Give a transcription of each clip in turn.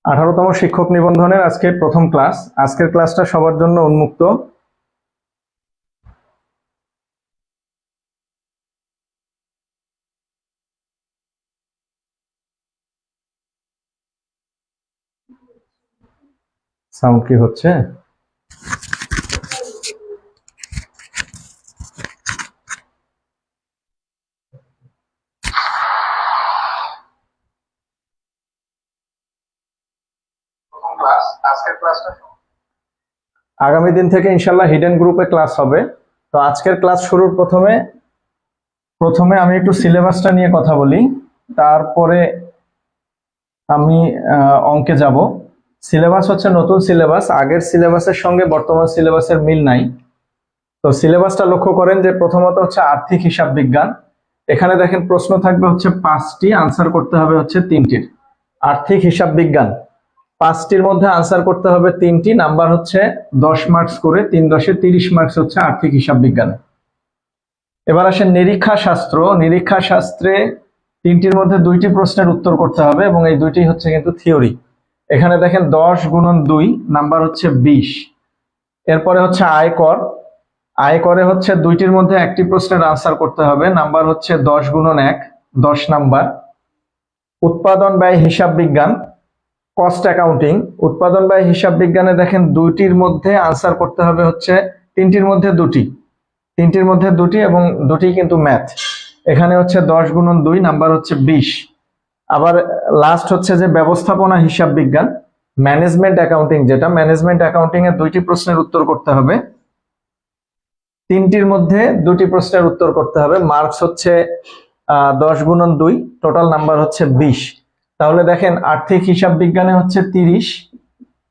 18তম শিক্ষক নিবন্ধনের আজকে প্রথম ক্লাস। আজকের ক্লাসটা সবার জন্য উন্মুক্ত। সাউন্ড কি হচ্ছে? আগামী দিন থেকে ইনশাল্লাহ হিডেন গ্রুপে ক্লাস হবে। তো আজকের ক্লাস শুরুর প্রথমে আমি একটু সিলেবাসটা নিয়ে কথা বলি, তারপরে আমি অঙ্কে যাব। সিলেবাস হচ্ছে নতুন সিলেবাস, আগের সিলেবাসের সঙ্গে বর্তমান সিলেবাসের মিল নাই। তো সিলেবাসটা লক্ষ্য করেন যে প্রথমত হচ্ছে আর্থিক হিসাব বিজ্ঞান। এখানে দেখেন প্রশ্ন থাকবে হচ্ছে 5টি, আনসার করতে হবে হচ্ছে 3টির। আর্থিক হিসাব বিজ্ঞান 5টির মধ্যে আনসার করতে হবে 3টি, নাম্বার হচ্ছে 10 মার্কস করে, 3 10 30 মার্কস হচ্ছে আর্থিক হিসাব বিজ্ঞানে। এবার আসেন নিরীক্ষা শাস্ত্র। নিরীক্ষা শাস্ত্রে 3টির মধ্যে 2টি প্রশ্নের উত্তর করতে হবে এবং এই 2টি হচ্ছে কিন্তু থিওরি। এখানে দেখেন 10 গুণন 2 নাম্বার হচ্ছে 20। এরপরে হচ্ছে আয়কর। আয়করে হচ্ছে 2টির মধ্যে 1টি প্রশ্নের আনসার করতে হবে, নাম্বার হচ্ছে 10 গুণন 1, 10 নাম্বার। উৎপাদন ব্যয় হিসাব বিজ্ঞান, কস্ট অ্যাকাউন্টিং। উৎপাদন ব্যয় হিসাব বিজ্ঞানে দেখেন 2টির মধ্যে আনসার করতে হবে হচ্ছে 3টির মধ্যে 2টি, 3টির মধ্যে 2টি এবং 2টি কিন্তু ম্যাথ। এখানে হচ্ছে 10 গুণন 2 নাম্বার হচ্ছে 20। আবার লাস্ট হচ্ছে যে ব্যবস্থাপনা হিসাব বিজ্ঞান, ম্যানেজমেন্ট অ্যাকাউন্টিং, যেটা ম্যানেজমেন্ট অ্যাকাউন্টিং এর 2টি প্রশ্নের উত্তর করতে হবে, 3টির মধ্যে 2টি প্রশ্নের উত্তর করতে হবে। মার্কস হচ্ছে 10 গুণন 2, টোটাল নাম্বার হচ্ছে 20। তাহলে দেখেন আর্থিক হিসাব বিজ্ঞানে হচ্ছে 30,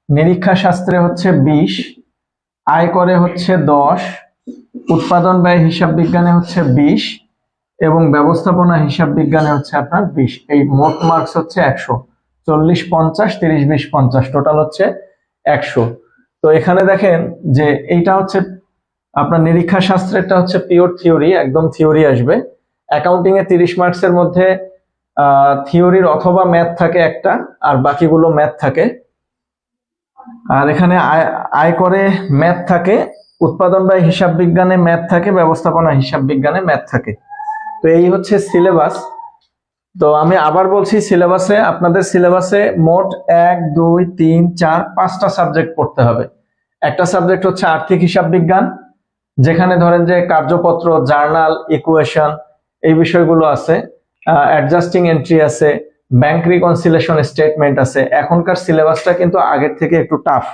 নিরীক্ষা শাস্ত্রে হচ্ছে 20, আয়করে হচ্ছে 10, উৎপাদন ব্যয় হিসাব বিজ্ঞানে হচ্ছে 20 এবং ব্যবস্থাপনা হিসাব বিজ্ঞানে হচ্ছে আপনার 20। এই মোট মার্কস হচ্ছে 100। 40 50 30 20 50, টোটাল হচ্ছে 100। তো এখানে দেখেন যে এইটা হচ্ছে আপনার নিরীক্ষা শাস্ত্রেরটা হচ্ছে পিওর থিওরি, একদম থিওরি আসবে। অ্যাকাউন্টিং এ 30 মার্কসের মধ্যে থিওরির অথবা ম্যাথ থাকে একটা, আর বাকিগুলো ম্যাথ থাকে। আর এখানে আয়করে ম্যাথ থাকে, উৎপাদন ব্যয় হিসাব বিজ্ঞানে ম্যাথ থাকে, ব্যবস্থাপনা হিসাব বিজ্ঞানে ম্যাথ থাকে। তো এই হচ্ছে সিলেবাস। তো আমি আবার বলছি, আপনাদের সিলেবাসে মোট 1 2 3 4 5টা সাবজেক্ট পড়তে হবে। একটা সাবজেক্ট হচ্ছে আর্থিক হিসাব বিজ্ঞান, যেখানে ধরেন যে কার্যপত্র, জার্নাল, ইকুয়েশন, এই বিষয়গুলো আছে, অ্যাডজাস্টিং এন্ট্রি আছে, ব্যাংক রিকনসিলেশন স্টেটমেন্ট আছে। এখনকার সিলেবাসটা কিন্তু আগের থেকে একটু টাফ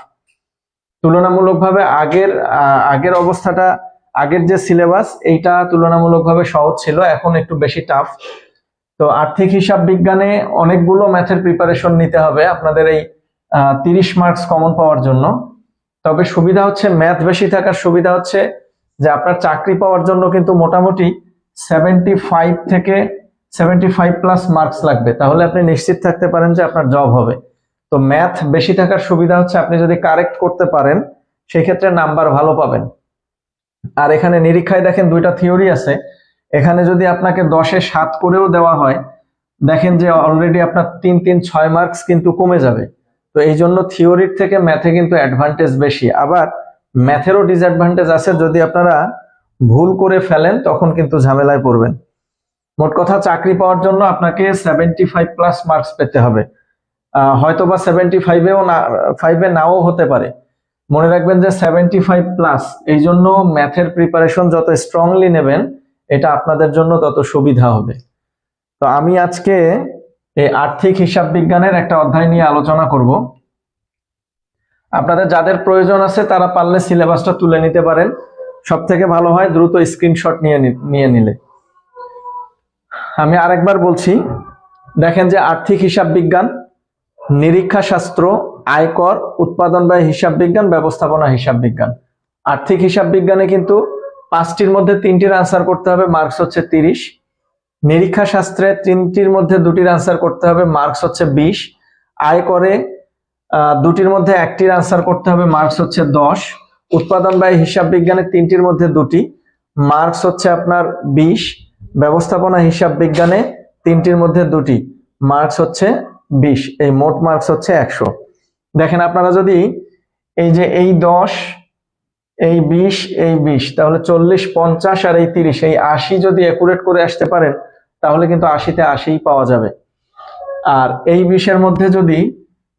তুলনামূলকভাবে। আগের অবস্থাটা, আগের যে সিলেবাস এইটা তুলনামূলকভাবে সহজ ছিল, এখন একটু বেশি টাফ। তো আর্থিক হিসাব বিজ্ঞানে অনেকগুলো ম্যাথের প্রিপারেশন নিতে হবে আপনাদের এই 30 মার্কস কমন পাওয়ার জন্য। তবে সুবিধা হচ্ছে, ম্যাথ বেশি থাকার সুবিধা হচ্ছে যে আপনার চাকরি পাওয়ার জন্য কিন্তু মোটামুটি 75 থেকে 75 প্লাস মার্কস লাগবে, তাহলে আপনি নিশ্চিত থাকতে পারেন যে আপনার জব হবে। তো ম্যাথ বেশি থাকার সুবিধা হচ্ছে আপনি যদি কারেক্ট করতে পারেন সেই ক্ষেত্রে নাম্বার ভালো পাবেন। আর এখানে নিরীক্ষায় দেখেন 2টা থিওরি আছে, এখানে যদি আপনাকে 10-এ 7 করেও দেওয়া হয়, দেখেন যে অলরেডি আপনার 3 3 6 মার্কস কিন্তু কমে যাবে। তো এই জন্য থিওরির থেকে ম্যাথে কিন্তু অ্যাডভান্টেজ বেশি। আবার ম্যাথেরও ডিসঅ্যাডভান্টেজ আছে, যদি আপনারা ভুল করে ফেলেন তখন কিন্তু ঝামেলায় পড়বেন। মোট কথা, চাকরি পাওয়ার জন্য আপনাকে 75 প্লাস মার্কস পেতে হবে। হয়তোবা 75-এ নাও হতে পারে। মনে রাখবেন যে 75 প্লাস। এই জন্য ম্যাথের প্রিপারেশন যত স্ট্রংলি নেবেন, এটা আপনাদের জন্য তত সুবিধা হবে। তো আমি আজকে এই আর্থিক হিসাব বিজ্ঞানের একটা অধ্যায় নিয়ে আলোচনা করব। আপনাদের যাদের প্রয়োজন আছে তারা পারলে সিলেবাসটা তুলে নিতে পারেন, সব থেকে ভালো হয় দ্রুত স্ক্রিনশট নিয়ে নিলে। আমি আরেকবার বলছি, দেখেন যে আর্থিক হিসাব বিজ্ঞান, নিরীক্ষা শাস্ত্র, আয়কর, উৎপাদন ব্যয় হিসাব বিজ্ঞান, ব্যবস্থাপনা হিসাব বিজ্ঞান। আর্থিক হিসাব বিজ্ঞানে কিন্তু 5টির মধ্যে 3টির আনসার করতে হবে, মার্কস হচ্ছে 30। নিরীক্ষা শাস্ত্রে 3টির মধ্যে 2টির আনসার করতে হবে, মার্কস হচ্ছে 20। আয়করে 2টির মধ্যে 1টির আনসার করতে হবে, মার্কস হচ্ছে 10। উৎপাদন ব্যয় হিসাব বিজ্ঞানে 3টির মধ্যে 2টি, মার্কস হচ্ছে আপনার 20। ব্যবস্থাপনা হিসাব বিজ্ঞানে 3টির মধ্যে 2টি, মার্কস হচ্ছে 20, এই মোট মার্কস হচ্ছে 100। দেখেন আপনারা যদি এই যে এই 10, এই 20, এই 20, তাহলে 40, 50 আর এই 30, এই 80 যদি একুরেট করে আসতে পারেন তাহলে কিন্তু 80-তে 80 পাওয়া যাবে। আর এই 20-এর মধ্যে যদি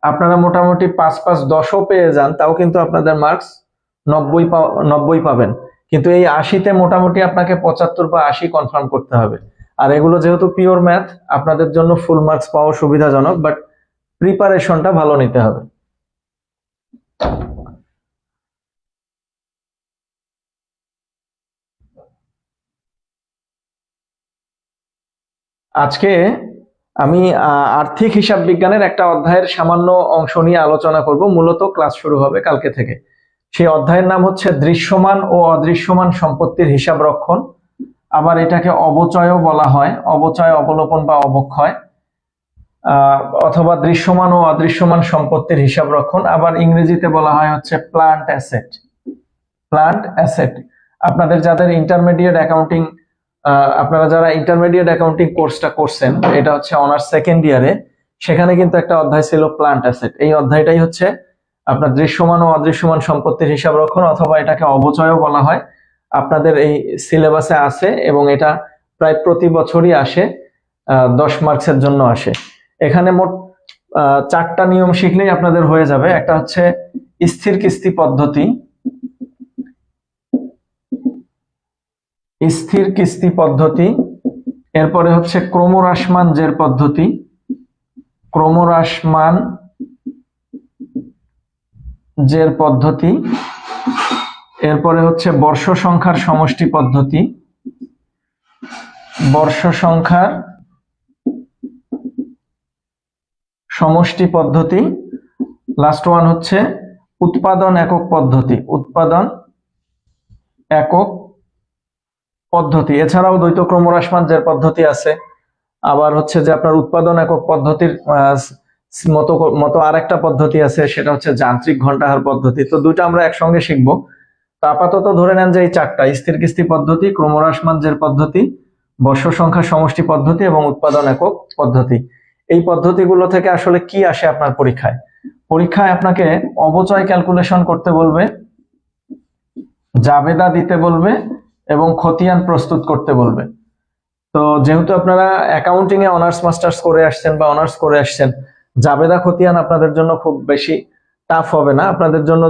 আপনারা মোটামুটি 5-5-10ও পেয়ে যান তাও কিন্তু আপনাদের মার্কস 90 পাবেন। কিন্তু এই 80-তে মোটামুটি আপনাকে 75 বা 80 কনফার্ম করতে হবে। আর এগুলো যেহেতু পিওর ম্যাথ, আপনাদের জন্য ফুল মার্কস পাওয়া সুবিধাজনক, বাট প্রিপারেশনটা ভালো নিতে হবে। আজকে আমি আর্থিক হিসাব বিজ্ঞানের একটা অধ্যায়ের সামান্য অংশ নিয়ে আলোচনা করব। মূলত ক্লাস শুরু হবে কালকে থেকে। সেই অধ্যায়ের নাম হচ্ছে দৃশ্যমান ও অদৃশ্যমান সম্পত্তির হিসাব রক্ষণ। আবার এটাকে অবচয়ও বলা হয়, অবচয়, অবলোপন বা অবক্ষয়, অথবা দৃশ্যমান ও অদৃশ্যমান সম্পত্তির হিসাব রক্ষণ। আবার ইংরেজিতে বলা হয় হচ্ছে প্লান্ট অ্যাসেট। প্লান্ট অ্যাসেট আপনাদের যাদের ইন্টারমিডিয়েট অ্যাকাউন্টিং, আপনারা যারা ইন্টারমিডিয়েট অ্যাকাউন্টিং কোর্সটা করছেন, এটা হচ্ছে অনার্স সেকেন্ড ইয়ারে, সেখানে কিন্তু একটা অধ্যায় ছিল প্লান্ট অ্যাসেট। এই অধ্যায়টাই হচ্ছে আপনার দৃশ্যমান ও অদৃশ্যমান সম্পত্তির হিসাব রক্ষণ, অথবা এটাকে অবচয়ও বলা হয়। আপনাদের এই সিলেবাসে আছে এবং এটা প্রায় প্রতি বছরই আসে, 10 মার্কসের জন্য আসে। এখানে মোট 4টা নিয়ম শিখলেই আপনাদের হয়ে যাবে। একটা হচ্ছে স্থির কিস্তি পদ্ধতি, স্থির কিস্তি পদ্ধতি, এরপরে হচ্ছে ক্রমহ্রাসমান জের পদ্ধতি, ক্রমহ্রাসমান জের পদ্ধতি, এরপরে হচ্ছে বর্ষ সংখ্যার সমষ্টি পদ্ধতি, বর্ষ সংখ্যার সমষ্টি পদ্ধতি, লাস্ট ওয়ান হচ্ছে উৎপাদন একক পদ্ধতি, উৎপাদন একক পদ্ধতি। এছাড়াও দ্বৈত ক্রমহ্রাসমান জের পদ্ধতি আছে। আবার হচ্ছে যে আপনার উৎপাদন একক পদ্ধতির মতো আরেকটা পদ্ধতি আছে, সেটা হচ্ছে যান্ত্রিক ঘণ্টাহার পদ্ধতি। তো দুটো আমরা একসঙ্গে শিখবো। তো আপাতত ধরে নেন যে এই 4টা, স্থির কিস্তি পদ্ধতি, ক্রমহ্রাসমান জের পদ্ধতি, বর্ষ সংখ্যা সমষ্টি পদ্ধতি এবং উৎপাদন একক পদ্ধতি। এই পদ্ধতিগুলো থেকে আসলে কি আসে আপনার পরীক্ষায়? পরীক্ষায় আপনাকে অবচয় ক্যালকুলেশন করতে বলবে, জাবেদা দিতে বলবে এবং খতিয়ান প্রস্তুত করতে বলবে। তো যেহেতু আপনারা অ্যাকাউন্টিং এ অনার্স মাস্টার্স করে আসছেন বা অনার্স করে আসছেন, জাবেদা খতিয়ান আপনাদের জন্য খুব বেশি টাফ হবে না। আপনাদের জন্য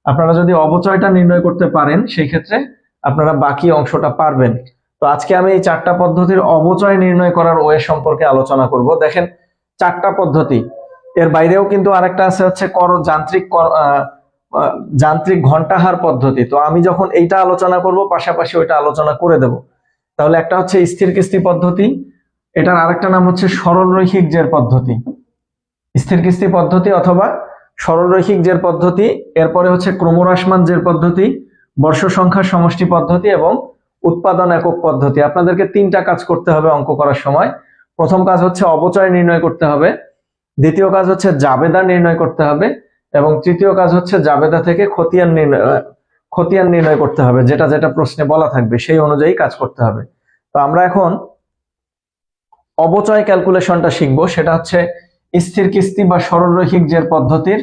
আপনারা যদি অবচয়টা নির্ণয় করতে পারেন, সেই ক্ষেত্রে আপনারা বাকি অংশটা পারবেন। তো আজকে আমি এই 4টা পদ্ধতির অবচয় নির্ণয় করার ওয়ে সম্পর্কে আলোচনা করব। দেখেন 4টা পদ্ধতি, এর বাইরেও কিন্তু আরেকটা আছে হচ্ছে যান্ত্রিক ঘণ্টাহার পদ্ধতি। তো আমি যখন এইটা আলোচনা করব পাশাপাশি ওইটা আলোচনা করে দেব। তাহলে একটা হচ্ছে স্থির কিস্তি পদ্ধতি, এটার আরেকটা নাম হচ্ছে সরলরৈখিক জের পদ্ধতি, স্থির কিস্তি পদ্ধতি অথবা সরলরৈখিক জের পদ্ধতি। এরপরে হচ্ছে ক্রমহ্রাসমান জের পদ্ধতি, বর্ষ সংখ্যার সমষ্টি পদ্ধতি এবং উৎপাদন একক পদ্ধতি। আপনাদেরকে 3টা কাজ করতে হবে অঙ্ক করার সময়। প্রথম কাজ হচ্ছে অবচয় নির্ণয় করতে হবে, দ্বিতীয় কাজ হচ্ছে জাবেদা নির্ণয় করতে হবে এবং তৃতীয় কাজ হচ্ছে জাবেদা থেকে খতিয়ান নির্ণয় করতে হবে। যেটা যেটা প্রশ্নে বলা থাকবে সেই অনুযায়ী কাজ করতে হবে। তো আমরা এখন অবচয় ক্যালকুলেশনটা শিখবো। সেটা হচ্ছে স্থির কিস্তি বা সরলরৈখিক জের পদ্ধতির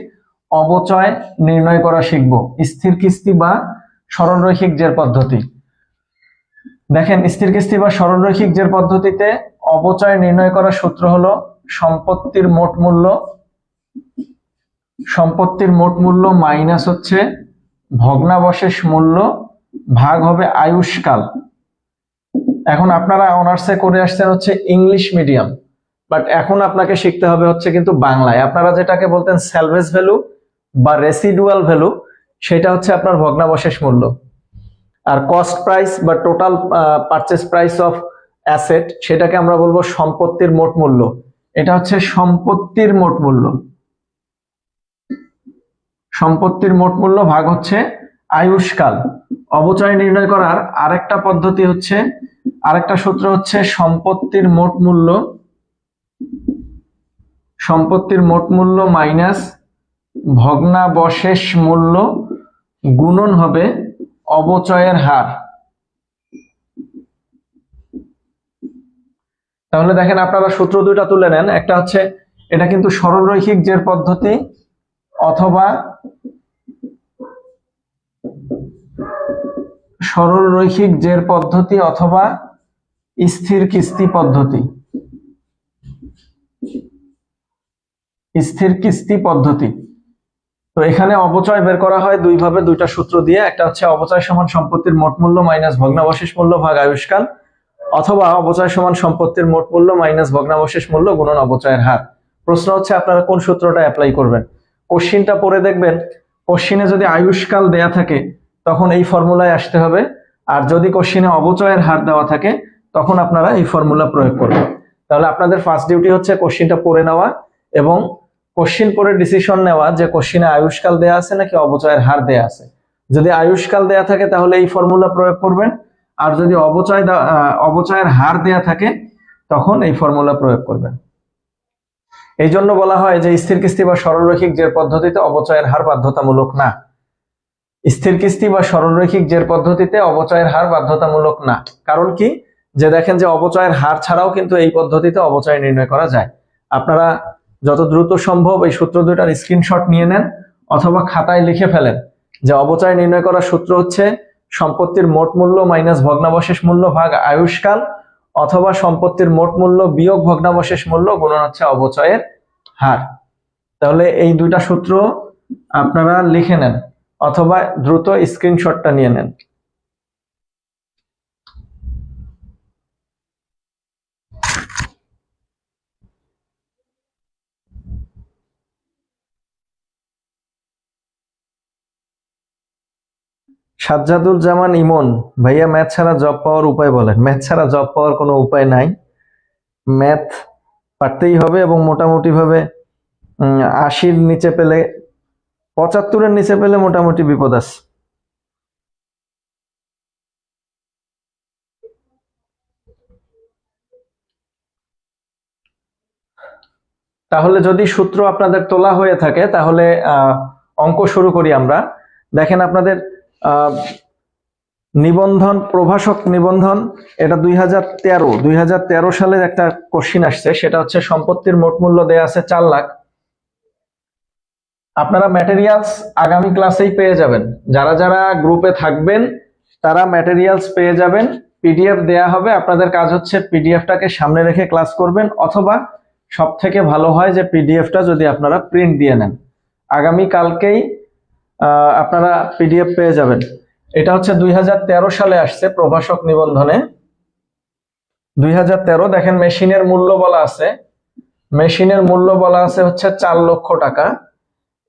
অবচয় নির্ণয় করা শিখবো। স্থির কিস্তি বা সরলরৈখিক জের পদ্ধতি। দেখেন স্থির কিস্তি বা সরলরৈখিক জের পদ্ধতিতে অবচয় নির্ণয় করার সূত্র হলো সম্পত্তির মোট মূল্য মাইনাস হচ্ছে ভগ্নাবশেষ মূল্য ভাগ হবে আয়ুষ্কাল। এখন আপনারা অনার্সে করে আসছেন হচ্ছে ইংলিশ মিডিয়াম, বাট এখন আপনাকে শিখতে হবে হচ্ছে কিন্তু বাংলায়। আপনারা যেটাকে বলতেন স্যালভেজ ভ্যালু বা রেসিডুয়াল ভ্যালু, সেটা হচ্ছে আপনার ভগ্নাবশেষ মূল্য। আর কস্ট প্রাইস বা total purchase price of asset, সেটাকে আমরা বলবো সম্পত্তির মোট মূল্য। এটা হচ্ছে সম্পত্তির মোট মূল্য, সম্পত্তির মোট মূল্য ভাগ হচ্ছে আয়ুষ্কাল। অবচয় নির্ণয় করার আরেকটা পদ্ধতি হচ্ছে, আরেকটা সূত্র হচ্ছে সম্পত্তির মোট মূল্য মাইনাস ভগ্নাবশেষ মূল্য গুণন হবে অবচয়ের হার। তাহলে দেখেন আপনারা সূত্র দুইটা তুলে নেন। একটা হচ্ছে এটা কিন্তু সরলরৈখিক জের পদ্ধতি অথবা সরলরৈখিক জের পদ্ধতি অথবা স্থির কিস্তি পদ্ধতি। স্থির কিস্তি পদ্ধতি। তো এখানে অবচয় বের করা হয় দুই ভাবে, দুইটা সূত্র দিয়ে। একটা হচ্ছে অবচয় সমান সম্পত্তির মোট মূল্য মাইনাস ভগ্নাবশেষ মূল্য ভাগ আয়ুষ্কাল, অথবা অবচয় সমান সম্পত্তির মোট মূল্য মাইনাস ভগ্নাবশেষ মূল্য গুণন অবচয়ের হার। প্রশ্ন হচ্ছে আপনারা কোন সূত্রটা অ্যাপ্লাই করবেন। কোশ্চিনটা পড়ে দেখবেন, কোশ্চিনে যদি আয়ুষ্কাল দেয়া থাকে তখন এই ফর্মুলায় আসতে হবে, আর যদি কোশ্চিনে অবচয়ের হার দেওয়া থাকে তখন আপনারা এই ফর্মুলা প্রয়োগ করবেন। তাহলে আপনাদের ফার্স্ট ডিউটি হচ্ছে কোশ্চিনটা পড়ে নেওয়া এবং কোশ্চিন পড়ে ডিসিশন নেওয়া যে কোশ্চিনে আয়ুষ্কাল দেয়া আছে নাকি অবচয়ের হার দেয়া আছে। যদি আয়ুষ্কাল দেয়া থাকে তাহলে এই ফর্মুলা প্রয়োগ করবেন, আর যদি অবচয়ের হার দেয়া থাকে তখন এই ফর্মুলা প্রয়োগ করবেন। এই জন্য বলা হয় যে স্থির কিস্তি বা সরলরৈখিক জের পদ্ধতিতে অবচয়ের হার বাধ্যতামূলক না। স্থির কিস্তি বা সরলরৈখিক জের পদ্ধতিতে অবচয়ের হার বাধ্যতামূলক না। কারণ কি, যে দেখেন যে অবচয়ের হার ছাড়াও কিন্তু এই পদ্ধতিতে অবচয় নির্ণয় করা যায়। আপনারা যত দ্রুত সম্ভব এই সূত্র দুটার স্ক্রিনশট নিয়ে নেন অথবা খাতায় লিখে ফেলেন যে অবচয় নির্ণয় করার সূত্র হচ্ছে সম্পত্তির মোট মূল্য মাইনাস ভগ্নাবশেষ মূল্য ভাগ আয়ুষ্কাল, অথবা সম্পত্তির মোট মূল্য বিয়োগ ভগ্নাবশেষ মূল্য গুণন হচ্ছে অবচয়ের হার। তাহলে এই দুইটা সূত্র আপনারা লিখে নেন অথবা দ্রুত স্ক্রিনশটটা নিয়ে নেন। সাজ্জাদুল জামান ইমন ভাইয়া, ম্যাথ ছাড়া জব পাওয়ার উপায় বলেন। ম্যাথ ছাড়া জব পাওয়ার কোনো উপায় নাই, ম্যাথ পারতেই হবে এবং মোটামুটি ভাবে 80-র নিচে পেলে, 75-এর নিচে পেলে মোটামুটি বিপদ আছে। তাহলে যদি সূত্র আপনাদের তোলা হয়ে থাকে তাহলে অঙ্ক শুরু করি আমরা। দেখেন আপনাদের নিবন্ধন, প্রভাষক নিবন্ধন, এটা 2013 সালের একটা কোশ্চিন আসছে। সেটা হচ্ছে সম্পত্তির মোট মূল্য দেয়া আছে 4 লাখ। আপনারা ম্যাটেরিয়ালস আগামী ক্লাসেই পেয়ে যাবেন। যারা যারা গ্রুপে থাকবেন তারা ম্যাটেরিয়ালস পেয়ে যাবেন, পিডিএফ দেয়া হবে। আপনাদের কাজ হচ্ছে পিডিএফটাকে সামনে রেখে ক্লাস করবেন, অথবা সব থেকে ভালো হয় যে পিডিএফটা যদি আপনারা প্রিন্ট দিয়ে নেন। আগামী কালকেই আপনারা পিডিএফ পেয়ে যাবেন। এটা হচ্ছে 2013 সালে আসছে প্রভাষক নিবন্ধনে। 2013 দেখেন মেশিনের মূল্য বলা আছে, মেশিনের মূল্য বলা আছে হচ্ছে 4 লক্ষ টাকা।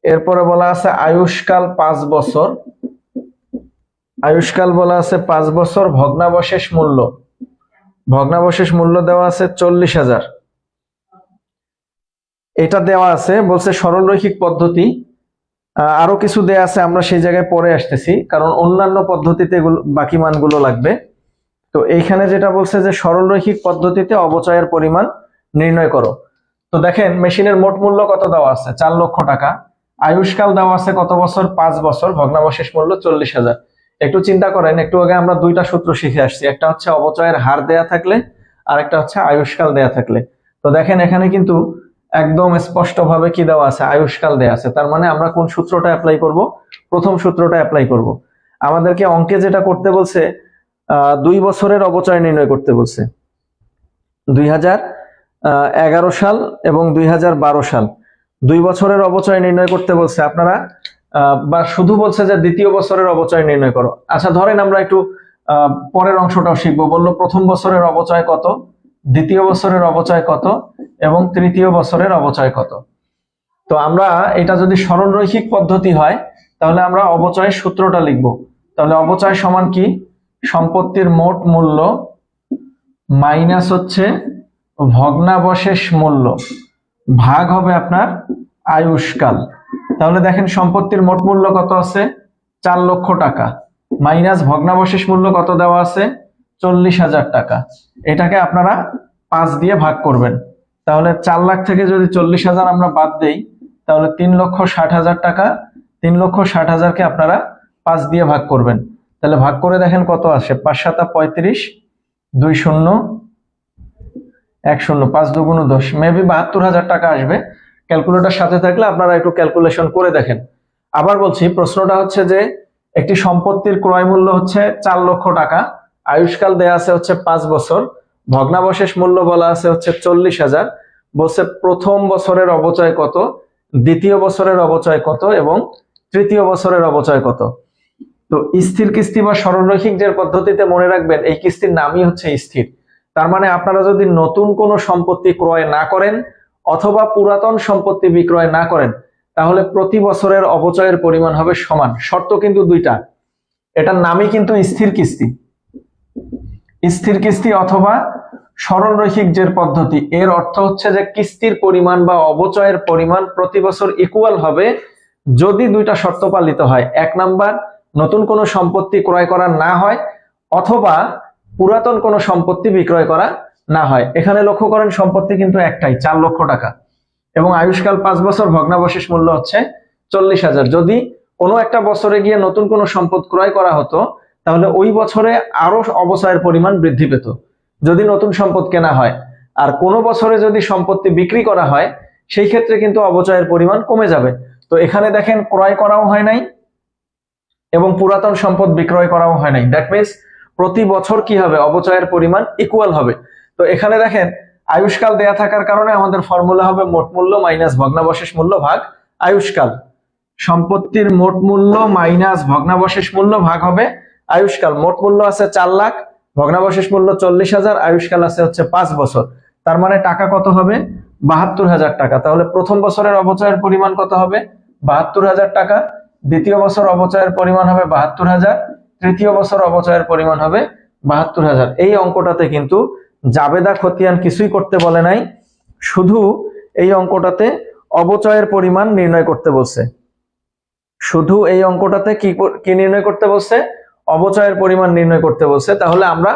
এরপরে বলা আছে আয়ুষ্কাল 5 বছর, আয়ুষ্কাল বলা আছে 5 বছর। ভগ্নাবশেষ মূল্য, ভগ্নাবশেষ মূল্য দেওয়া আছে 40,000। এটা দেওয়া আছে, বলছে সরলরৈখিক পদ্ধতি। আরো কিছু দেয়া আছে, আমরা সেই জায়গায় পরে আসতেছি, কারণ অন্যান্য পদ্ধতিতে বাকি মানগুলো লাগবে। তো এইখানে যেটা বলছে যে সরলরৈখিক পদ্ধতিতে অবচয়ের পরিমাণ নির্ণয় করো। তো দেখেন মেশিনের মোট মূল্য কত দেওয়া আছে, 4 লক্ষ টাকা। আয়ুষ্কাল দেওয়া আছে কত বছর, 5 বছর। ভগ্নাবশেষ মূল্য 40,000। একটু চিন্তা করেন, একটু আগে আমরা দুইটা সূত্র শিখে আসছি, একটা হচ্ছে অবচয়ের হার দেয়া থাকলে আর একটা হচ্ছে আয়ুষ্কাল দেয়া থাকলে। তো দেখেন এখানে কিন্তু একদম স্পষ্ট ভাবে কি দেওয়া আছে, আয়ুষ্কাল দেয়া আছে। তার মানে আমরা কোন সূত্রটা অ্যাপ্লাই করব, প্রথম সূত্রটা অ্যাপ্লাই করব। আমাদেরকে অঙ্কে যেটা করতে বলছে 2 বছরের অবচয় নির্ণয় করতে বলছে। 2011 সাল এবং 2012 সাল 2 বছরের অবচয় নির্ণয় করতে বলছে। আপনারা বা শুধু বলছে যে দ্বিতীয় বছরের অবচয় নির্ণয় করো। আচ্ছা ধরেন আমরা একটু পরের অংশটাও শিখবো। বললো প্রথম বছরের অবচয় কত, দ্বিতীয় বছরের অবচয় কত এবং তৃতীয় বছরের অবচয় কত। তো আমরা এটা যদি সরলরৈখিক পদ্ধতি হয় তাহলে আমরা অবচয়ের সূত্রটা লিখব। তাহলে অবচয় সমান কি, সম্পত্তির মোট মূল্য মাইনাস হচ্ছে ভগ্নাবশেষ মূল্য ভাগ হবে আপনার আয়ুষ্কাল। তাহলে দেখেন সম্পত্তির মোট মূল্য কত আছে, 4 লক্ষ টাকা, মাইনাস ভগ্নাবশেষ মূল্য কত দেওয়া আছে, 40,000 টাকা। এটাকে আপনারা 5 দিয়ে ভাগ করবেন। তাহলে 4 লাখ থেকে যদি 40,000 আমরা বাদ দেই তাহলে 3,60,000 টাকা। 3,60,000কে আপনারা 5 দিয়ে ভাগ করবেন। তাহলে ভাগ করে দেখেন কত আসে, 5 7 35, 2 শূন্য, 10 5 দুগুণ 10, মেবি 72,000 টাকা আসবে। ক্যালকুলেটর সাথে থাকলে আপনারা একটু ক্যালকুলেশন করে দেখেন। আবার বলছি, প্রশ্নটা হচ্ছে যে একটি সম্পত্তির ক্রয় মূল্য হচ্ছে 4 লক্ষ টাকা, আয়ুষ্কাল দেয়া আছে হচ্ছে 5 বছর, ভগ্নাবশেষ মূল্য বলা আছে হচ্ছে 40,000, বলছে প্রথম বছরের অবচয় কত, দ্বিতীয় বছরের অবচয় কত এবং তৃতীয় বছরের অবচয় কত। তো স্থির কিস্তি বা সরলরৈখিক যে পদ্ধতিতে মনে রাখবেন, এই কিস্তির নামই হচ্ছে স্থির। তার মানে আপনারা যদি নতুন কোনো সম্পত্তি ক্রয় না করেন অথবা পুরাতন সম্পত্তি বিক্রয় না করেন, তাহলে প্রতি বছরের অবচয়ের পরিমাণ হবে সমান। শর্ত কিন্তু দুইটা, এটার নামই কিন্তু স্থির কিস্তি। স্থির কিস্তি অথবা সরলরৈখিক যে পদ্ধতি, এর অর্থ হচ্ছে যে কিস্তির পরিমাণ বা অবচয়ের পরিমাণ প্রতি বছর ইকুয়াল হবে যদি দুইটা শর্ত পালিত হয়। 1 নাম্বার, নতুন কোনো সম্পত্তি ক্রয় করা না হয় অথবা পুরাতন কোনো সম্পত্তি বিক্রয় করা না হয়। এখানে লক্ষ্য করেন সম্পত্তি কিন্তু একটাই, 4 লক্ষ টাকা, এবং আয়ুষ্কাল 5 বছর, ভগ্নাবশেষ মূল্য হচ্ছে 40,000। যদি কোনো একটা বছরে গিয়ে নতুন কোনো সম্পদ ক্রয় করা হতো, তাহলে ওই বছরে আরো অবচয়ের পরিমাণ বৃদ্ধি পেত যদি নতুন সম্পদ কেনা হয়। আর কোনো বছরে যদি সম্পত্তি বিক্রি করা হয়, সেই ক্ষেত্রে কিন্তু অবচয়ের পরিমাণ কমে যাবে। তো এখানে দেখেন ক্রয় করাও হয় নাই এবং পুরাতন সম্পদ বিক্রয় করাও হয় নাই। দ্যাট মিনস প্রতি বছর কি হবে, অবচয়ের পরিমাণ ইকুয়াল হবে। তো এখানে দেখেন আয়ুষ্কাল দেয়া থাকার কারণে আমাদের ফর্মুলা হবে মোট মূল্য মাইনাস ভগ্নাবশেষ মূল্য ভাগ আয়ুষ্কাল। সম্পত্তির মোট মূল্য মাইনাস ভগ্নাবশেষ মূল্য ভাগ হবে আয়ুষ্কাল। মোট মূল্য আছে 4 লাখ, ভগ্নাবশেষ মূল্য 40,000, আয়ুষ্কাল আছে হচ্ছে 5 বছর। তার মানে টাকা কত হবে, 72,000 টাকা। তাহলে প্রথম বছরের অবচয়ের পরিমাণ কত হবে, 72,000 টাকা। দ্বিতীয় বছর অবচয়ের পরিমাণ হবে 72,000, তৃতীয় বছর অবচয়ের পরিমাণ হবে 72,000। এই অঙ্কটাতে কিন্তু জাবেদা খতিয়ান কিছুই করতে বলে নাই, শুধু এই অঙ্কটাতে অবচয়ের পরিমাণ নির্ণয় করতে বলছে। শুধু এই অঙ্কটাতে কি নির্ণয় করতে বলছে, অবচয়ের পরিমাণ নির্ণয় করতে বলছে। তাহলে আমরা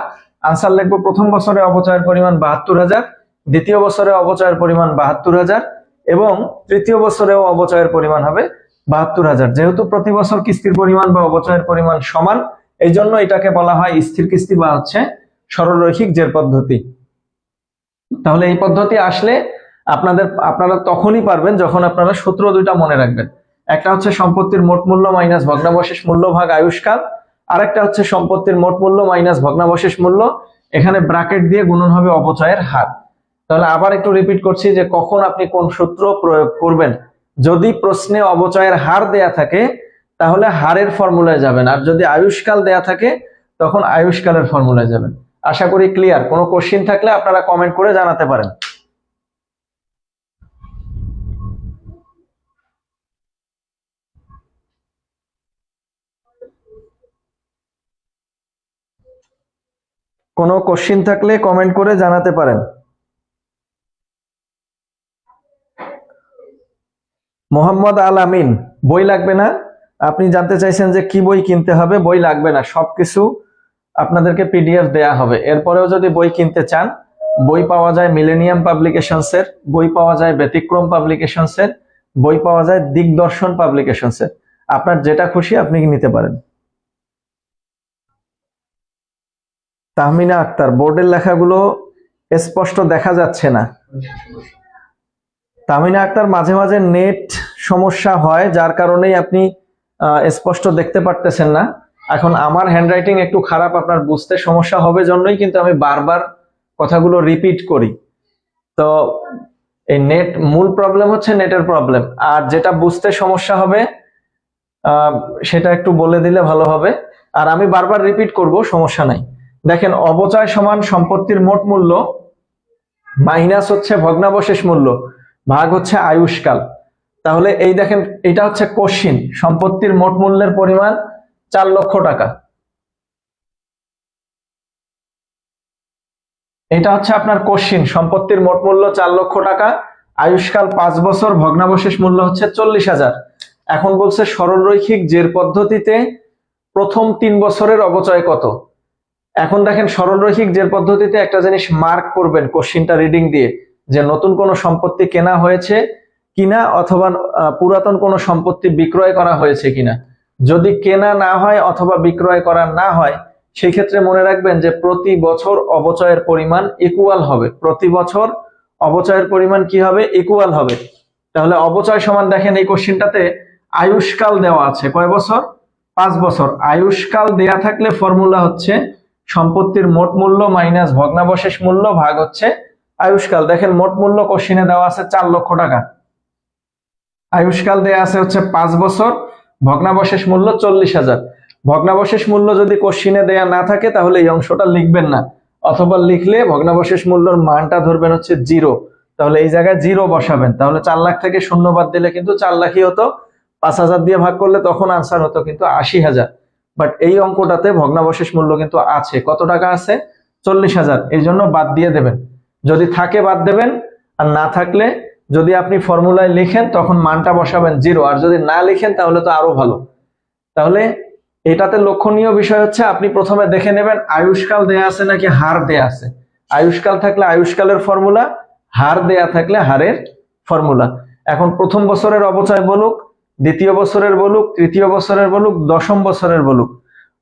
আনসার লিখবো, প্রথম বছরে অবচয়ের পরিমাণ 72,000, দ্বিতীয় বছরে অবচয়ের পরিমাণ 72,000 এবং তৃতীয় বছরেও অবচয়ের পরিমাণ হবে 72,000। যেহেতু প্রতি বছর কিস্তির পরিমাণ বা অবচয়ের পরিমাণ সমান, এই জন্য এটাকে বলা হয় স্থির কিস্তি বা হচ্ছে সরলরৈখিক জের পদ্ধতি। তাহলে এই পদ্ধতি আসলে আপনারা তখনই পারবেন যখন আপনারা সূত্র দুইটা মনে রাখবেন। একটা হচ্ছে সম্পত্তির মোট মূল্য মাইনাস ভগ্নাবশেষ মূল্য ভাগ আয়ুষ্কাল, আরেকটা হচ্ছে সম্পত্তির মোট মূল্য মাইনাস ভগ্নাবশেষ মূল্য, এখানে ব্র্যাকেট দিয়ে গুণন হবে অবচয়ের হার। তাহলে আবার একটু রিপিট করছি যে কখন আপনি কোন সূত্র প্রয়োগ করবেন। যদি প্রশ্নে অবচয়ের হার দেয়া থাকে তাহলে হারের ফর্মুলায় যাবেন, আর যদি আয়ুষ্কাল দেয়া থাকে তখন আয়ুষ্কালের ফর্মুলায় যাবেন। আশা করি ক্লিয়ার। কোনো কোশ্চেন থাকলে আপনারা কমেন্ট করে জানাতে পারেন। কোনো কোশ্চেন থাকলে কমেন্ট করে জানাতে পারেন। মোহাম্মদ আল আমিন, বই লাগবে না? আপনি জানতে চাইছেন যে কি বই কিনতে হবে। বই লাগবে না, সবকিছু আপনাদেরকে পিডিএফ দেয়া হবে। এরপরেও যদি বই কিনতে চান, বই পাওয়া যায় মিলেনিয়াম পাবলিকেশনসের, বই পাওয়া যায় ব্যতিক্রম পাবলিকেশনসের, বই পাওয়া যায় দিগদর্শন পাবলিকেশনসের। আপনার যেটা খুশি আপনি নিতে পারেন। তাহমিনা আক্তার, বোর্ডের লেখাগুলো স্পষ্ট দেখা যাচ্ছে না। তাহমিনা আক্তার, মাঝে মাঝে নেট সমস্যা হয়, যার কারণেই আপনি স্পষ্ট দেখতে পারতেছেন না। এখন আমার হ্যান্ডরাইটিং একটু খারাপ, আপনার বুঝতে সমস্যা হবে জন্যই কিন্তু আমি বারবার কথাগুলো রিপিট করি। তো এই নেট, মূল প্রবলেম হচ্ছে নেটের প্রবলেম। আর যেটা বুঝতে সমস্যা হবে সেটা একটু বলে দিলে ভালো হবে। আর আমি বারবার রিপিট করব, সমস্যা নাই। দেখেন, অবচয় সমান সম্পত্তির মোট মূল্য মাইনাস হচ্ছে ভগ্নাবশেষ মূল্য ভাগ হচ্ছে আয়ুষ্কাল। তাহলে এই দেখেন, এটা হচ্ছে কোশ্চিন, সম্পত্তির মোট মূল্যের পরিমাণ 4 লক্ষ টাকা। এটা হচ্ছে আপনার কোশ্চিন, সম্পত্তির মোট মূল্য 4 লক্ষ টাকা, আয়ুষ্কাল 5 বছর, ভগ্নাবশেষ মূল্য হচ্ছে 40,000। এখন বলছে সরলরৈখিক জের পদ্ধতিতে প্রথম 3 বছরের অবচয় কত। এখন দেখেন, সরলরৈখিক জের পদ্ধতিতে একটা জিনিস মার্ক করবেন কোশ্চিনটা রিডিং দিয়ে, যে নতুন কোনো সম্পত্তি কেনা হয়েছে কিনা অথবা পুরাতন কোনো সম্পত্তি বিক্রয় করা হয়েছে কিনা। যদি কেনা না হয় অথবা বিক্রয় করা না হয়, সেই ক্ষেত্রে মনে রাখবেন যে প্রতি বছর অবচয়ের পরিমাণ ইকুয়াল হবে, প্রতি বছর অবচয়ের পরিমাণ কি হবে, ইকুয়াল হবে। তাহলে অবচয় সমান, দেখেন এই কোশ্চেনটাতে আয়ুষ্কাল দেওয়া আছে, কয় বছর, 5 বছর। আয়ুষ্কাল দেয়া থাকলে ফর্মুলা হচ্ছে সম্পত্তির মোট মূল্য মাইনাস ভগ্নাবশেষ মূল্য ভাগ হচ্ছে আয়ুষ্কাল। দেখেন মোট মূল্য কোশ্চেনে দেওয়া আছে 4 লক্ষ টাকা, আয়ুষ্কাল দেয়া আছে হচ্ছে 5 বছর, ভগ্নাবশেষ মূল্য 40,000। ভগ্নাবশেষ মূল্য যদি কোশ্চেনে দেয়া না থাকে তাহলে এই অংশটা লিখবেন না, অথবা লিখলে ভগ্নাবশেষ মূল্যর মানটা ধরবেন হচ্ছে 0, তাহলে এই জায়গায় 0 বসাবেন। তাহলে 4 লাখ থেকে শূন্য বাদ দিলে কিন্তু 4 লাখই হতো, 5,000 দিয়ে ভাগ করলে তখন আনসার হতো কিন্তু 80,000। বাট এই অঙ্কটাতে ভগ্নাবশেষ মূল্য কিন্তু আছে, কত টাকা আছে, 40,000, এই জন্য বাদ দিয়ে দেবেন। যদি থাকে বাদ দেবেন, আর না থাকলে যদি আপনি ফর্মুলায় লিখেন তখন মানটা বসাবেন 0, আর যদি না লিখেন তাহলে তো আরো ভালো। তাহলে এটাতে লক্ষণীয় বিষয় হচ্ছে আপনি প্রথমে দেখে নেবেন আয়ুষ্কাল দেয়া আছে নাকি হার দেয়া আছে। আয়ুষ্কাল থাকলে আয়ুষ্কালের ফর্মুলা, হার দেয়া থাকলে হারের ফর্মুলা। এখন প্রথম বছরের অবচয় বলুক, দ্বিতীয় বছরের বলুক, তৃতীয় বছরের বলুক, দশম বছরের বলুক,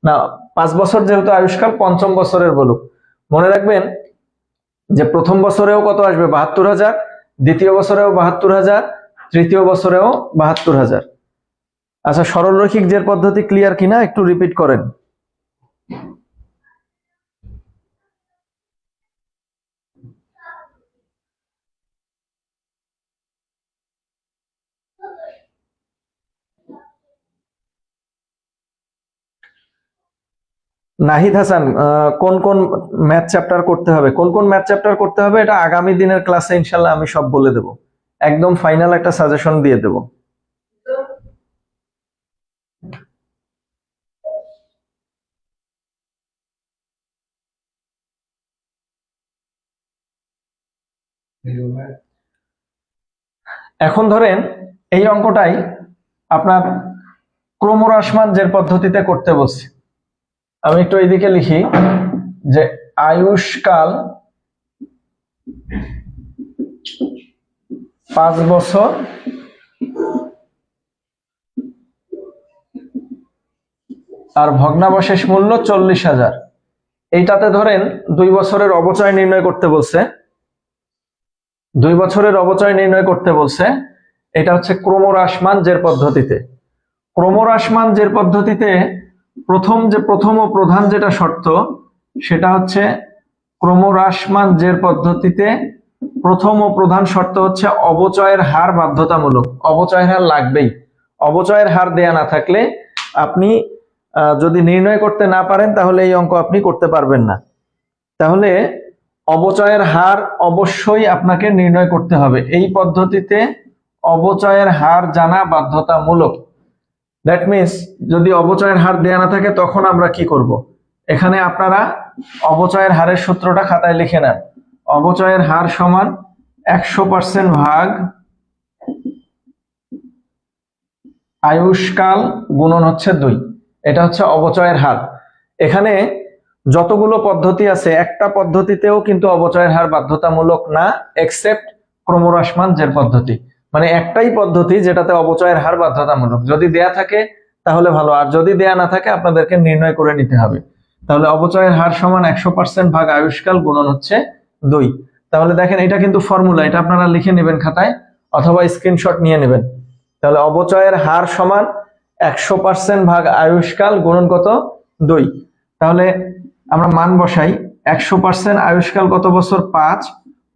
না 5 বছর যেহেতু আয়ুষ্কাল, পঞ্চম বছরের বলুক, মনে রাখবেন যে প্রথম বছরেও কত আসবে, 72,000, দ্বিতীয় বছরেও 72,000, তৃতীয় বছরেও 72,000। আচ্ছা, সরলরৈখিক জের পদ্ধতি ক্লিয়ার কিনা একটু রিপিট করেন। নাহিদ হাসান, কোন কোন ম্যাথ চ্যাপ্টার করতে হবে, কোন কোন ম্যাথ চ্যাপ্টার করতে হবে এটা আগামী দিনের ক্লাসে ইনশাল্লাহ আমি সব বলে দেব, একদম ফাইনাল একটা সাজেশন দিয়ে দেব। এখন ধরেন এই অঙ্কটাই আপনার ক্রমহ্রাসমান জের পদ্ধতিতে করতে বলছি। আমি একটু এইদিকে লিখি যে আয়ুষ্কাল 5 বছর আর ভগ্নাবশেষ মূল্য 40,000। এইটাতে ধরেন 2 বছরের অবচয় নির্ণয় করতে বলছে, 2 বছরের অবচয় নির্ণয় করতে বলছে। এটা হচ্ছে ক্রমহ্রাসমান জের পদ্ধতিতে। ক্রমহ্রাসমান জের পদ্ধতিতে প্রথম ও প্রধান যেটা শর্ত, সেটা হচ্ছে ক্রমহ্রাসমান জের পদ্ধতিতে প্রথম ও প্রধান শর্ত হচ্ছে অবচয়ের হার বাধ্যতামূলক, অবচয়ের হার লাগবেই। অবচয়ের হার দেয়া না থাকলে আপনি যদি নির্ণয় করতে না পারেন তাহলে এই অঙ্ক আপনি করতে পারবেন না। তাহলে অবচয়ের হার অবশ্যই আপনাকে নির্ণয় করতে হবে। এই পদ্ধতিতে অবচয়ের হার জানা বাধ্যতামূলক। দ্যাট মিনস যদি অবচয়ের হার দেয়া না থাকে তখন আমরা কি করব, এখানে আপনারা অবচয়ের হারের সূত্রটা খাতায় লিখে নেন। অবচয়ের হার সমান 100% ভাগ আয়ুষ্কাল গুণন হচ্ছে 2, এটা হচ্ছে অবচয়ের হার। এখানে যতগুলো পদ্ধতি আছে একটা পদ্ধতিতেও কিন্তু অবচয়ের হার বাধ্যতামূলক না, এক্সেপ্ট ক্রমহ্রাসমান জের পদ্ধতি। মানে একটাই পদ্ধতি যেটাতে অবচয়ের হার বাধ্যতামূলক, যদি দেয়া থাকে তাহলে ভালো, আর যদি দেয়া না থাকে আপনাদেরকে নির্ণয় করে নিতে হবে। তাহলে অবচয়ের হার সমান 100% ভাগ আয়ুষ্কাল গুণন হচ্ছে 2। তাহলে দেখেন এটা কিন্তু ফর্মুলা, এটা আপনারা লিখে নেবেন খাতায় অথবা স্ক্রিনশট নিয়ে নেবেন। তাহলে অবচয়ের হার সমান 100% ভাগ আয়ুষ্কাল গুণন কত, 2। তাহলে আমরা মান বসাই, 100% আয়ুষ্কাল কত বছর, 5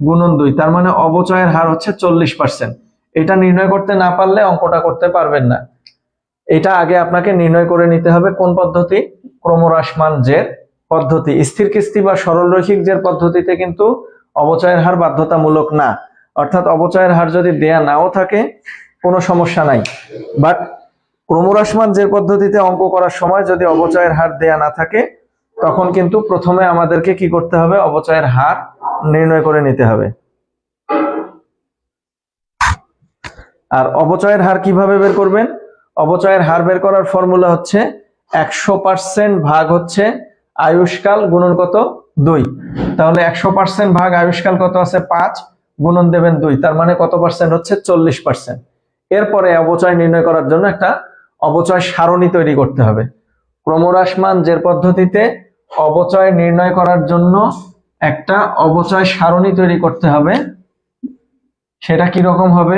গুণন 2, তার মানে অবচয়ের হার হচ্ছে 40%। এটা নির্ণয় করতে না পারলে অঙ্কটা করতে পারবেন না। এটা আগে আপনাকে নির্ণয় করে নিতে হবে কোন পদ্ধতি, ক্রমহ্রাসমান জের পদ্ধতি। স্থির কিস্তি বা সরলরৈখিক জের পদ্ধতিতে কিন্তু অবচয়ের হার বাধ্যতামূলক না, অর্থাৎ অবচয়ের হার যদি দেয়া নাও থাকে কোনো সমস্যা নাই। বাট ক্রমহ্রাসমান জের পদ্ধতিতে অঙ্ক করার সময় যদি অবচয়ের হার দেয়া না থাকে তখন কিন্তু প্রথমে আমাদেরকে কি করতে হবে, অবচয়ের হার নির্ণয় করে নিতে হবে। আর অবচয়ের হার কিভাবে বের করবেন, অবচয়ের হার বের করার ফর্মুলা হচ্ছে 100% ভাগ হচ্ছে আয়ুষ্কাল গুণন কত, 2। তাহলে 100% ভাগ আয়ুষ্কাল কত আছে, 5 গুণন দেবেন 2, তার মানে কত পার্সেন্ট হচ্ছে, 40%। এরপরে অবচয় নির্ণয় করার জন্য একটা অবচয় সারণী তৈরি করতে হবে। ক্রমহ্রাসমান জের পদ্ধতিতে অবচয় নির্ণয় করার জন্য একটা অবচয় সারণী তৈরি করতে হবে। সেটা কি রকম হবে?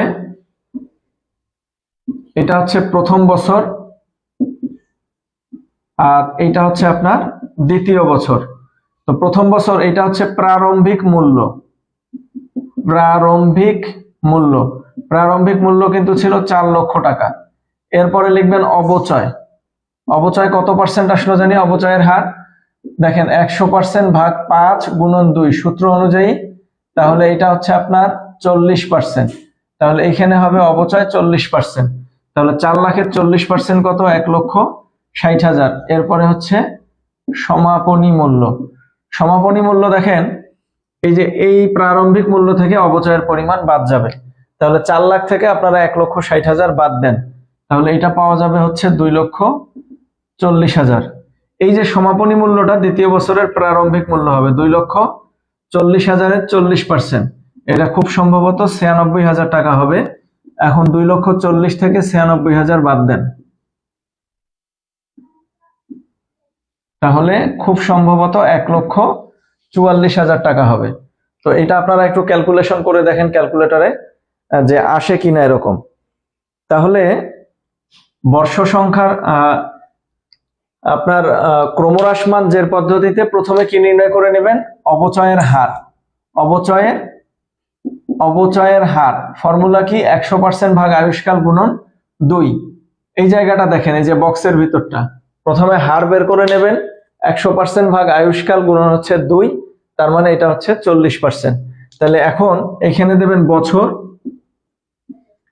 এটা হচ্ছে প্রথম বছর আর এটা হচ্ছে আপনার দ্বিতীয় বছর। তো প্রথম বছর এটা হচ্ছে প্রারম্ভিক মূল্য। প্রারম্ভিক মূল্য প্রারম্ভিক মূল্য কিন্তু ছিল 4 লক্ষ টাকা। এরপরে লিখবেন অবচয়। অবচয় কত পার্সেন্ট আসলো জানি? অবচয়ের হার দেখেন 100% ভাগ 5 গুণন 2 সূত্র অনুযায়ী, তাহলে এটা হচ্ছে আপনার 40%। তাহলে এখানে হবে অবচয় 40%। তাহলে 4 লাখের 40% কত? 1,60,000। এরপরে হচ্ছে সমাপনী মূল্য। সমাপনী মূল্য দেখেন এই যে এই প্রারম্ভিক মূল্য থেকে অবচয়ের পরিমাণ বাদ যাবে। তাহলে 4 লাখ থেকে আপনারা 1,60,000 বাদ দেন, তাহলে এটা পাওয়া যাবে হচ্ছে 2,40,000। এই যে সমাপনী মূল্যটা দ্বিতীয় বছরের প্রারম্ভিক মূল্য হবে 2,40,000-এর 40%। এটা খুব সম্ভবত 96,000 টাকা হবে। এখন 2,40,000 থেকে 96,000 বাদ দেন, তাহলে খুব সম্ভবত 1,44,000 টাকা হবে। তো এটা আপনারা একটু ক্যালকুলেশন করে দেখেন ক্যালকুলেটরে যে আসে কিনা এরকম। তাহলে বর্ষ সংখ্যার আপনার ক্রমহ্রাসমান জের পদ্ধতিতে প্রথমে কি নির্ণয় করে নেবেন? অবচয়ের হার। অবচয়ের হার ফর্মুলা কি? 100% ভাগ আয়ুষ্কাল গুণন 2। এই জায়গাটা দেখেন, এই যে বক্সের ভিতরটা, প্রথমে হার বের করে নেবেন। 100% ভাগ আয়ুষ্কাল গুণন হচ্ছে 2, তার মানে এটা হচ্ছে 40%। তাহলে এখন এখানে দেবেন বছর,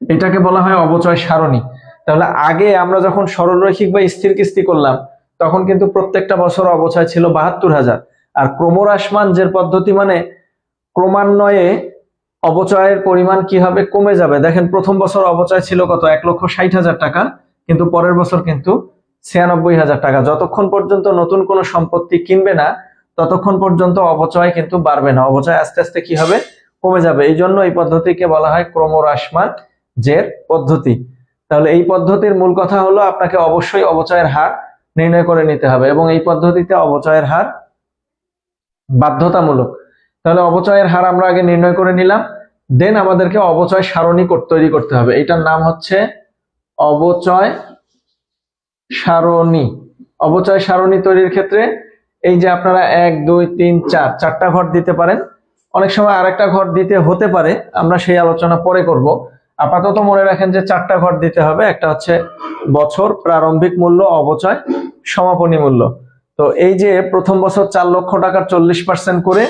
এটাকে বলা হয় অবচয় সারণী। তাহলে আগে আমরা যখন সরলরৈখিক বা স্থির কিস্তি করলাম তখন কিন্তু প্রত্যেকটা বছর অবচয় ছিল 72,000। আর ক্রমহ্রাসমান জের পদ্ধতি মানে ক্রমান্বয়ে অবচয়ের পরিমাণ কি হবে? কমে যাবে। দেখেন প্রথম বছর অবচয় ছিল কত? 1,60,000 টাকা, কিন্তু পরের বছর কিন্তু 96,000 টাকা। যতক্ষণ পর্যন্ত নতুন কোনো সম্পত্তি কিনবে না ততক্ষণ পর্যন্ত অবচয় কিন্তু বাড়বে না, অবচয় আস্তে আস্তে কি হবে? কমে যাবে। এই জন্য এই পদ্ধতিকে বলা হয় ক্রমহ্রাসমান জের পদ্ধতি। তাহলে এই পদ্ধতির মূল কথা হলো আপনাকে অবশ্যই অবচয়ের হার নির্ণয় করে নিতে হবে, এবং এই পদ্ধতিতে অবচয়ের হার বাধ্যতামূলক। তাহলে অবচয়ের হার আমরা আগে নির্ণয় করে নিলাম, দেন আমাদেরকে অবচয় সারণী তৈরি করতে হবে। এটার নাম হচ্ছে অবচয় সারণী। অবচয় সারণী তৈরির ক্ষেত্রে এই যে আপনারা 1 2 3 4 চারটা ঘর দিতে পারেন, অনেক সময় আরেকটা ঘর দিতে হতে পারে, আমরা সেই আলোচনা পরে করব। আপাতত মনে রাখেন যে 4টা ঘর দিতে হবে। একটা হচ্ছে বছর, প্রারম্ভিক মূল্য, অবচয়, সমাপনী মূল্য। তো এই যে প্রথম বছর 4 লক্ষ টাকার 40% করে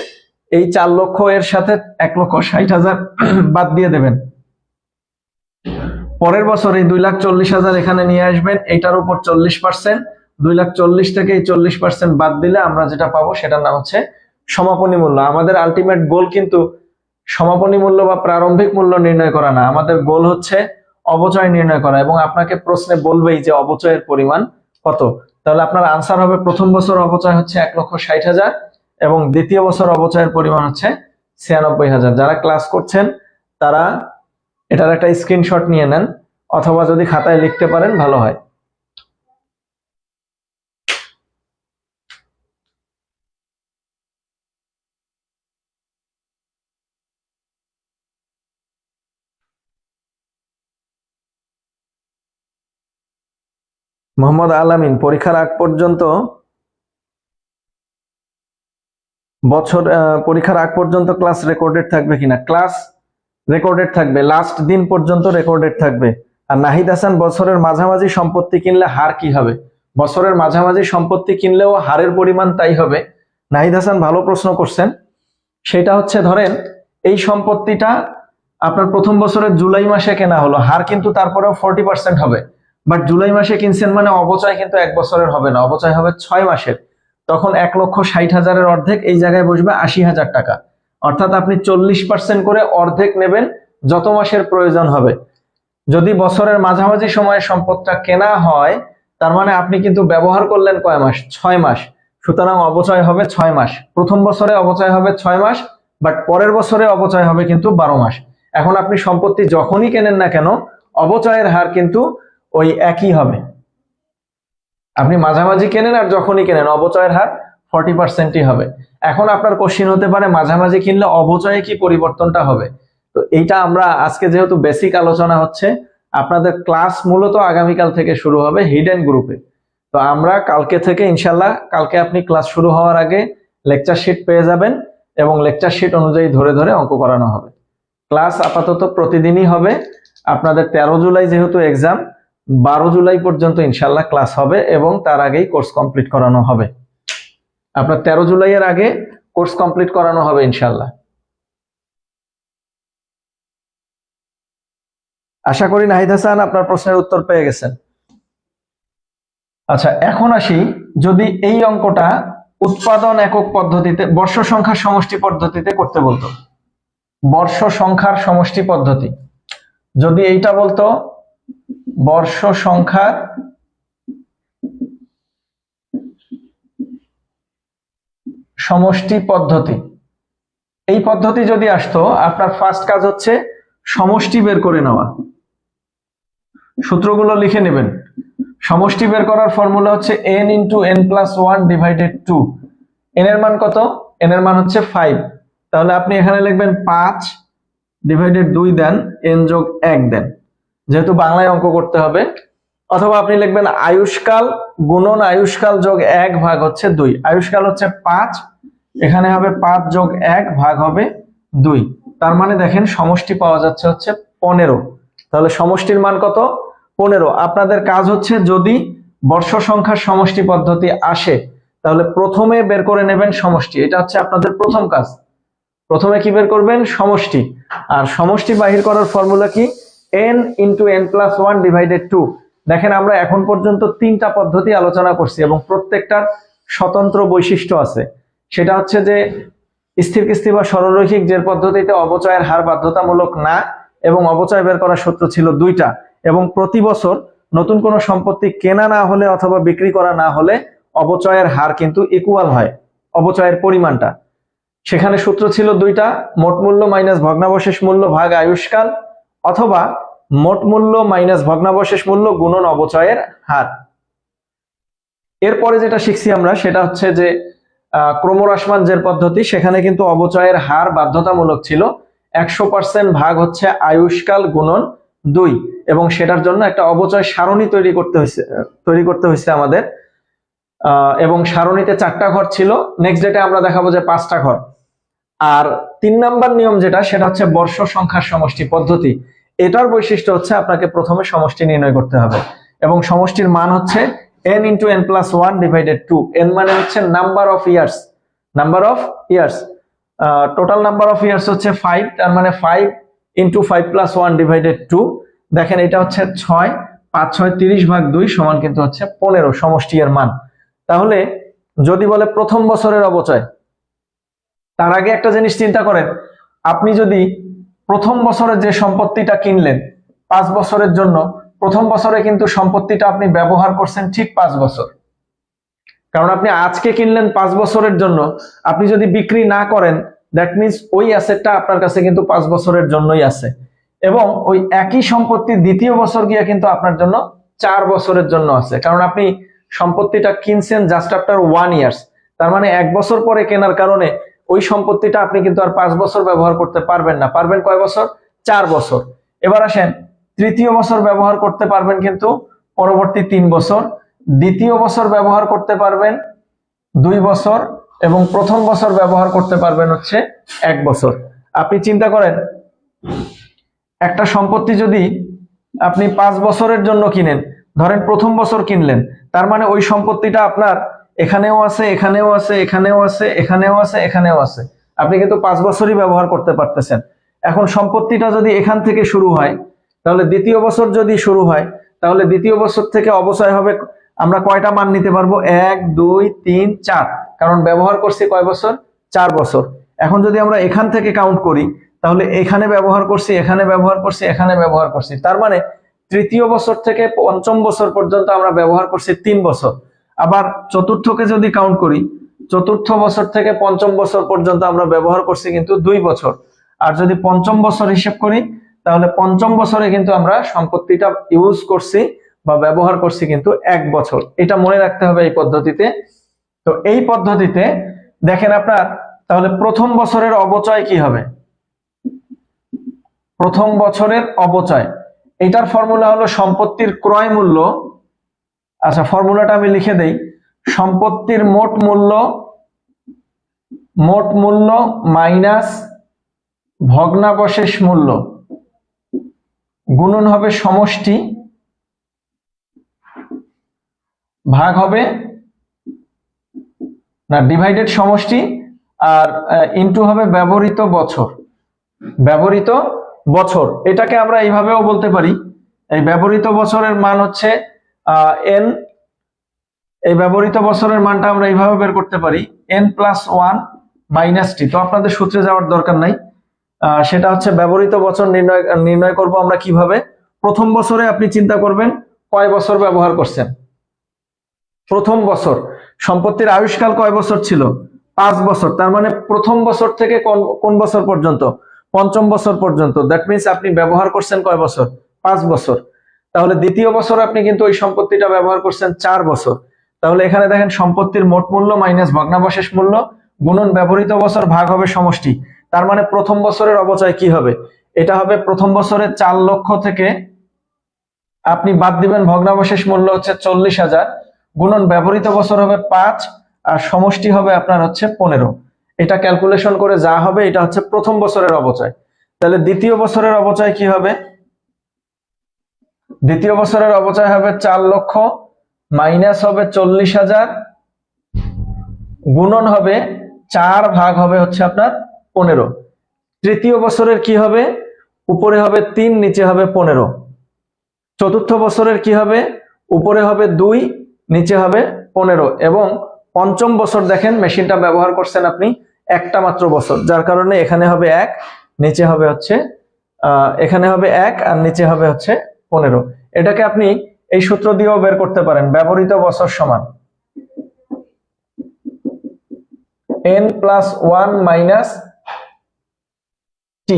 এই 4 লক্ষ এর সাথে 1,60,000 বাদ দিয়ে দেবেন। পরের বছর এই 2,40,000 এখানে নিয়ে আসবেন, এটার উপর 40%, 2,40,000 থেকে এই 40% বাদ দিলে আমরা যেটা পাবো সেটার নাম হচ্ছে সমাপনী মূল্য। আমাদের আলটিমেট গোল কিন্তু সমাপনী মূল্য বা প্রারম্ভিক মূল্য নির্ণয় করা না, আমাদের গোল হচ্ছে অবচয় নির্ণয় করা। এবং আপনাকে প্রশ্নে বলবেই যে অবচয়ের পরিমাণ কত। তাহলে আপনার আনসার হবে প্রথম বছর অবচয় হচ্ছে 1,60,000 এবং দ্বিতীয় বছর অবচয়ের পরিমাণ হচ্ছে 96,000। যারা ক্লাস করছেন তারা এটার একটা স্ক্রিনশট নিয়ে নেন, অথবা যদি খাতায় লিখতে পারেন ভালো হয়। মোহাম্মদ আলামিন, পরীক্ষার আগ পর্যন্ত পরীক্ষার আগ পর্যন্ত ক্লাস রেকর্ডেড থাকবে কিনা? ক্লাস রেকর্ডেড থাকবে, লাস্ট দিন পর্যন্ত রেকর্ডেড থাকবে। আর নাহিদ হাসান, বছরের মাঝামাঝি সম্পত্তি কিনলে হার কি হবে? বছরের মাঝামাঝি সম্পত্তি কিনলেও হারের পরিমাণ তাই হবে। নাহিদ হাসান ভালো প্রশ্ন করছেন। সেটা হচ্ছে ধরেন এই সম্পত্তিটা আপনার প্রথম বছরের জুলাই মাসে কেনা হলো, হার কিন্তু তারপরেও 40% হবে। বাট জুলাই মাসে কিনছেন মানে অবচয় কিন্তু 1 বছরের হবে না, অবচয় হবে 6 মাসের। তখন 1,60,000-এর অর্ধেক এই জায়গায় বসবে 80,000 টাকা। অর্থাৎ আপনি 40% করে অর্ধেক নেবেন যত মাসের প্রয়োজন হবে। যদি বছরের মাঝামাঝি সময়ে সম্পদটা কেনা হয় তার মানে আপনি কিন্তু ব্যবহার করলেন কয় মাস? 6 মাস। সুতরাং অবচয় হবে 6 মাস। প্রথম বছরে অবচয় হবে 6 মাস, বাট পরের বছরে অবচয় হবে কিন্তু 12 মাস। এখন আপনি সম্পত্তি যখনই কেনেন না কেন অবচয়ের হার কিন্তু ওই একই হবে। আপনি মাঝামাঝি কেনেন আর যখনই কেনেন অবচয়ের হার 40%ই হবে। এখন আপনার কোশ্চিন হতে পারে মাঝামাঝি কিনলে অবচয়ে কি পরিবর্তনটা হবে। তো এইটা আমরা আজকে যেহেতু বেসিক আলোচনা হচ্ছে, আপনাদের ক্লাস মূলত আগামীকাল থেকে শুরু হবে হিডেন গ্রুপে। তো আমরা কালকে থেকে ইনশাল্লাহ, কালকে আপনি ক্লাস শুরু হওয়ার আগে লেকচার শিট পেয়ে যাবেন এবং লেকচার শিট অনুযায়ী ধরে ধরে অঙ্ক করানো হবে। ক্লাস আপাতত প্রতিদিনই হবে। আপনাদের 13 জুলাই যেহেতু এক্সাম, 12 জুলাই পর্যন্ত ইনশাল্লাহ ক্লাস হবে এবং তার আগেই কোর্স কমপ্লিট করানো হবে। আপনার 13 জুলাইয়ের আগে কোর্স কমপ্লিট করানো হবে ইনশাল্লাহ। আশা করি নাহিদ হাসান আপনার প্রশ্নের উত্তর পেয়ে গেছেন। আচ্ছা, এখন আসি, যদি এই অঙ্কটা উৎপাদন একক পদ্ধতিতে বর্ষ সংখ্যার সমষ্টি পদ্ধতিতে করতে বলতো, বর্ষ সংখ্যার সমষ্টি পদ্ধতি, যদি এইটা বলতো বর্ষ সংখ্যার সমষ্টি পদ্ধতি, এই পদ্ধতি যদি আসতো, আপনার ফার্স্ট কাজ হচ্ছে সমষ্টি বের করে নেওয়া। সূত্রগুলো লিখে নেবেন। সমষ্টি বের করার ফর্মুলা হচ্ছে n × n+1 ডিভাইডেড 2। n এর মান কত? n এর মান হচ্ছে 5। তাহলে আপনি এখানে লিখবেন 5 ডিভাইডেড 2 দেন, n যোগ 1 দেন, যেহেতু বাংলায় অঙ্ক করতে হবে। অথবা আপনি লিখবেন আয়ুষ্কাল গুণন আয়ুষ্কাল যোগ 1 ভাগ হচ্ছে 2। আয়ুষ্কাল হচ্ছে 5, এখানে হবে 5 যোগ 1 ভাগ হবে 2। তার মানে দেখেন সমষ্টি পাওয়া যাচ্ছে হচ্ছে 15। তাহলে সমষ্টির মান কত? 15। আপনাদের কাজ হচ্ছে, যদি বর্ষ সংখ্যার সমষ্টি পদ্ধতি আসে তাহলে প্রথমে বের করে নেবেন সমষ্টি। এটা হচ্ছে আপনাদের প্রথম কাজ। প্রথমে কি বের করবেন? সমষ্টি। আর সমষ্টি বাহির করার ফর্মুলা কি? n × n+1 divided 2। দেখেন আমরা এখন পর্যন্ত 3টা পদ্ধতি আলোচনা করছি এবং প্রত্যেকটার স্বতন্ত্র বৈশিষ্ট্য আছে। সেটা হচ্ছে যে স্থির কিস্তি বা সরলরৈখিক জের পদ্ধতিতে অবচয়ের হার বাধ্যতামূলক না এবং অবচয় বের করার সূত্র ছিল 2টা, এবং প্রতি বছর নতুন কোনো সম্পত্তি কেনা না হলে অথবা বিক্রি করা না হলে অবচয়ের হার কিন্তু ইকুয়াল হয় অবচয়ের পরিমাণটা। সেখানে সূত্র ছিল 2টা, মোট মূল্য মাইনাস ভগ্নাবশেষ মূল্য ভাগ আয়ুষ্কাল, অথবা মোট মূল্য মাইনাস ভগ্নাবশেষ মূল্য গুণন অবচয়ের হার। এরপরে যেটা শিখছি আমরা সেটা হচ্ছে যে ক্রমহ্রাসমান জের পদ্ধতি। সেখানে কিন্তু অবচয়ের হার বাধ্যতামূলক ছিল। 100% ভাগ হচ্ছে আয়ুষ্কাল গুণন 2, এবং সেটার জন্য একটা অবচয় সারণী তৈরি করতে হয়েছে আমাদের, এবং সারণীতে 4টা ঘর ছিল। নেক্সট ডেটে আমরা দেখাবো যে 5টা ঘর। আর 3 নাম্বার নিয়ম যেটা, সেটা হচ্ছে বর্ষ সংখ্যার সমষ্টি পদ্ধতি। এটার বৈশিষ্ট্য হচ্ছে আপনাকে প্রথমে সমষ্টি নির্ণয় করতে হবে এবং সমষ্টির মান হচ্ছে n × n+1 ডিভাইডেড 2। n মানে হচ্ছে number of years, number of years. Total number of years হচ্ছে 5, তার মানে 5 × 5+1 ডিভাইডেড 2। দেখেন এটা হচ্ছে 6, 5 6 30 ভাগ 2 সমান কিন্তু হচ্ছে 15 সমষ্টি এর মান। তাহলে যদি বলে প্রথম বছরের অবচয়, তার আগে একটা জিনিস চিন্তা করেন, আপনি যদি প্রথম বছরে যে সম্পত্তিটা কিনলেন 5 বছরের জন্য, প্রথম বছরে কিন্তু সম্পত্তিটা আপনি ব্যবহার করছেন ঠিক 5 বছর। কারণ আপনি আজকে কিনলেন 5 বছরের জন্য, আপনি যদি বিক্রি না করেন দ্যাট মিন্স ওই অ্যাসেটটা আপনার কাছে কিন্তু 5 বছরের জন্যই আছে, এবং ওই একই সম্পত্তি দ্বিতীয় বছর গিয়ে কিন্তু আপনার জন্য 4 বছরের জন্য আছে। কারণ আপনি সম্পত্তিটা কিনছেন জাস্ট আফটার 1 ইয়ার্স, তার মানে 1 বছর পরে কেনার কারণে ওই সম্পত্তিটা আপনি কিন্তু আর 5 বছর ব্যবহার করতে পারবেন না। পারবেন কয় বছর? 4 বছর। এবার আসেন, তৃতীয় বছর ব্যবহার করতে পারবেন কিন্তু পরবর্তী 3 বছর, দ্বিতীয় বছর ব্যবহার করতে পারবেন 2 বছর, এবং প্রথম বছর ব্যবহার করতে পারবেন হচ্ছে 1 বছর। আপনি চিন্তা করেন, একটা সম্পত্তি যদি আপনি 5 বছরের জন্য কিনেন, ধরেন প্রথম বছর কিনলেন, তার মানে ওই সম্পত্তিটা আপনার এখানেও আছে, এখানেও আছে, এখানেও আছে, এখানেও আছে, এখানেও আছে। আপনি কিন্তু 5 বছরই ব্যবহার করতে পারতেছেন। এখন সম্পত্তিটা যদি এখান থেকে শুরু হয়, তাহলে দ্বিতীয় বছর যদি শুরু হয়, তাহলে দ্বিতীয় বছর থেকে অবচয় হবে। আমরা কয়টা মান নিতে পারবো? 1 2 3 4, কারণ ব্যবহার করছি কয় বছর? 4 বছর। এখন যদি আমরা এখান থেকে কাউন্ট করি, তাহলে এখানে ব্যবহার করছি, এখানে ব্যবহার করছি, এখানে ব্যবহার করছি, তার মানে তৃতীয় বছর থেকে পঞ্চম বছর পর্যন্ত আমরা ব্যবহার করছি 3 বছর। আবার চতুর্থকে যদি কাউন্ট করি, চতুর্থ বছর থেকে পঞ্চম বছর পর্যন্ত আমরা ব্যবহার করছি কিন্তু 2 বছর। আর যদি পঞ্চম বছর হিসেব করি, তাহলে পঞ্চম বছরে কিন্তু আমরা সম্পত্তিটা ইউজ করছি বা ব্যবহার করছি কিন্তু 1 বছর। এটা মনে রাখতে হবে এই পদ্ধতিতে। তো এই পদ্ধতিতে দেখেন আপনার তাহলে প্রথম বছরের অবচয় কি হবে, প্রথম বছরের অবচয় এটার ফর্মুলা হলো সম্পত্তির ক্রয় মূল্য। আচ্ছা ফর্মুলাটা আমি লিখে দেই, সম্পত্তির মোট মূল্য মাইনাস ভগ্নাবশেষ মূল্য গুণন হবে সমষ্টি ভাগ হবে না ডিভাইডেড সমষ্টি আর ইনটু হবে ব্যবহৃত বছর। এটাকে আমরা এইভাবেও বলতে পারি, এই ব্যবহৃত বছরের মান হচ্ছে এন, এই ব্যবহৃত বছরের মানটা আমরা এইভাবে বের করতে পারি n+1 - t। তো আপনাদের সূত্রে যাওয়ার দরকার নাই, সেটা হচ্ছে ব্যবহৃত বছর নির্ণয় করব আমরা কিভাবে। প্রথম বছরে আপনি চিন্তা করবেন কয় বছর ব্যবহার করছেন, প্রথম বছর সম্পত্তির আয়ুষ্কাল কয় বছর ছিল, 5 বছর। তার মানে প্রথম বছর থেকে কোন বছর পর্যন্ত, পঞ্চম বছর পর্যন্ত। দ্যাট মিন্স আপনি ব্যবহার করছেন কয় বছর, 5 বছর। তাহলে দ্বিতীয় বছর আপনি কিন্তু ওই সম্পত্তিটা ব্যবহার করছেন 4 বছর। তাহলে এখানে দেখেন সম্পত্তির মোট মূল্য মাইনাস ভগ্নাবশেষ মূল্য গুণন ব্যবহৃত বছর ভাগ হবে সমষ্টি। তার মানে প্রথম বছরের অবচয় কি হবে, এটা হবে প্রথম বছরে 4 লক্ষ থেকে আপনি বাদ দিবেন ভগ্নাবশেষ মূল্য হচ্ছে 40,000 গুণন ব্যবহৃত বছর হবে 5 আর সমষ্টি হবে আপনার হচ্ছে 15। এটা ক্যালকুলেশন করে যা হবে এটা হচ্ছে প্রথম বছরের অবচয়। তাহলে দ্বিতীয় বছরের অবচয় কি হবে, দ্বিতীয় বছরের অবচয় হবে 4 লক্ষ মাইনাস হবে 40,000 গুণন হবে 4 ভাগ হবে হচ্ছে আপনার 15। তৃতীয় বছরের কি হবে, উপরে হবে 3 নিচে হবে 15। চতুর্থ বছরের কি হবে, উপরে হবে 2 নিচে হবে 15। এবং পঞ্চম বছর দেখেন মেশিনটা ব্যবহার করছেন আপনি একটা মাত্র বছর, যার কারণে এখানে হবে 1 নিচে হবে হচ্ছে এখানে হবে 1 আর নিচে হবে হচ্ছে 15। এটাকে আপনি এই সূত্র দিয়েও বের করতে পারেন, ব্যবহৃত বছর সমান n+1 - t।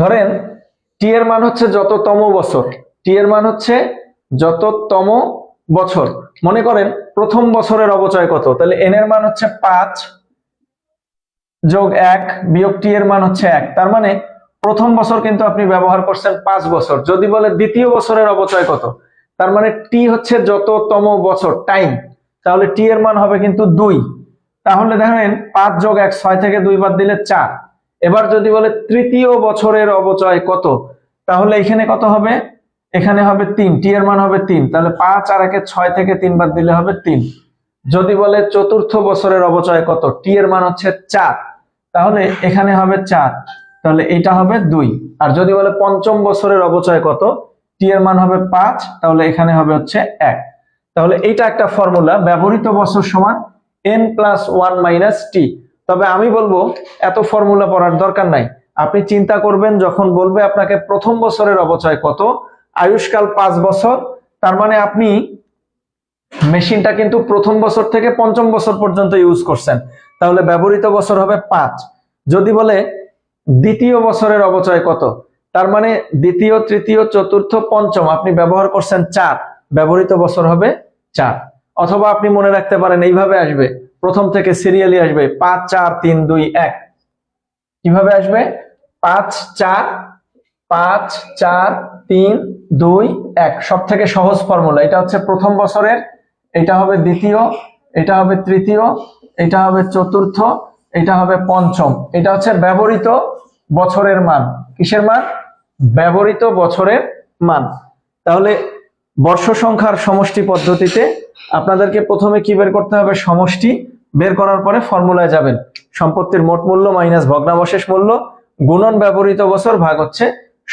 ধরেন t এর মান হচ্ছে যততম বছর, t এর মান হচ্ছে যততম বছর। মনে করেন প্রথম বছরের অবচয় কত, তাহলে n এর মান হচ্ছে 5 যোগ 1 বিয়োগ t এর মান হচ্ছে 1। তার মানে প্রথম বছর কিন্তু আপনি ব্যবহার করছেন 5 বছর। যদি বলে দ্বিতীয় বছরের অবচয় কত, তার মানে t হচ্ছে যততম বছর টাইম, তাহলে t এর মান হবে কিন্তু 2। তাহলে দেখেন 5 যোগ 1 6 থেকে 2 বাদ দিলে 4। এবার যদি বলে তৃতীয় বছরের অবচয় কত, তাহলে এখানে কত হবে, এখানে হবে 3, টি এর মান হবে 3। তাহলে 5 আর 1 6 থেকে 3 বাদ দিলে হবে 3। যদি বলে চতুর্থ বছরের অবচয় কত, টি এর মান হচ্ছে 4, তাহলে এখানে হবে 4, তাহলে এটা হবে 2। আর যদি বলে পঞ্চম বছরের অবচয় কত, টি এর মান হবে 5, তাহলে এখানে হবে হচ্ছে 1। তাহলে এটা একটা ফর্মুলা, ব্যবহৃত বছর সমান n+1 - t। তবে আমি বলবো এত ফর্মুলা পড়ার দরকার নাই, আপনি চিন্তা করবেন যখন বলবে আপনাকে প্রথম বছরের অবচয় কত, আয়ুষ্কাল 5 বছর, তার মানে আপনি মেশিনটা কিন্তু প্রথম বছর থেকে পঞ্চম বছর পর্যন্ত ইউজ করছেন, তাহলে ব্যবহৃত বছর হবে 5। যদি বলে দ্বিতীয় বছরের অবচয় কত, তার মানে দ্বিতীয় তৃতীয় চতুর্থ পঞ্চম আপনি ব্যবহার করছেন 4, ব্যবহৃত বছর হবে 4। অথবা আপনি মনে রাখতে পারেন এইভাবে আসবে, প্রথম থেকে সিরিয়ালি আসবে 5 4 3 2 1। কিভাবে আসবে, 5 4 5 4 3 2 1। সব থেকে সহজ ফর্মুলা, এটা হচ্ছে প্রথম বছরের, এটা হবে দ্বিতীয়, এটা হবে তৃতীয়, এটা হবে চতুর্থ, এটা হবে পঞ্চম। এটা হচ্ছে ব্যবহৃত বছরের মান। কিসের মান, ব্যবহৃত বছরের মান। তাহলে বর্ষ সংখ্যার সমষ্টি পদ্ধতিতে আপনাদেরকে প্রথমে কি বের করতে হবে, সমষ্টি। বের করার পরে ফর্মুলায় যাবেন, সম্পত্তির মোট মূল্য মাইনাস ভগ্নাবশেষ মূল্য গুণন ব্যবহৃত বছর ভাগ হচ্ছে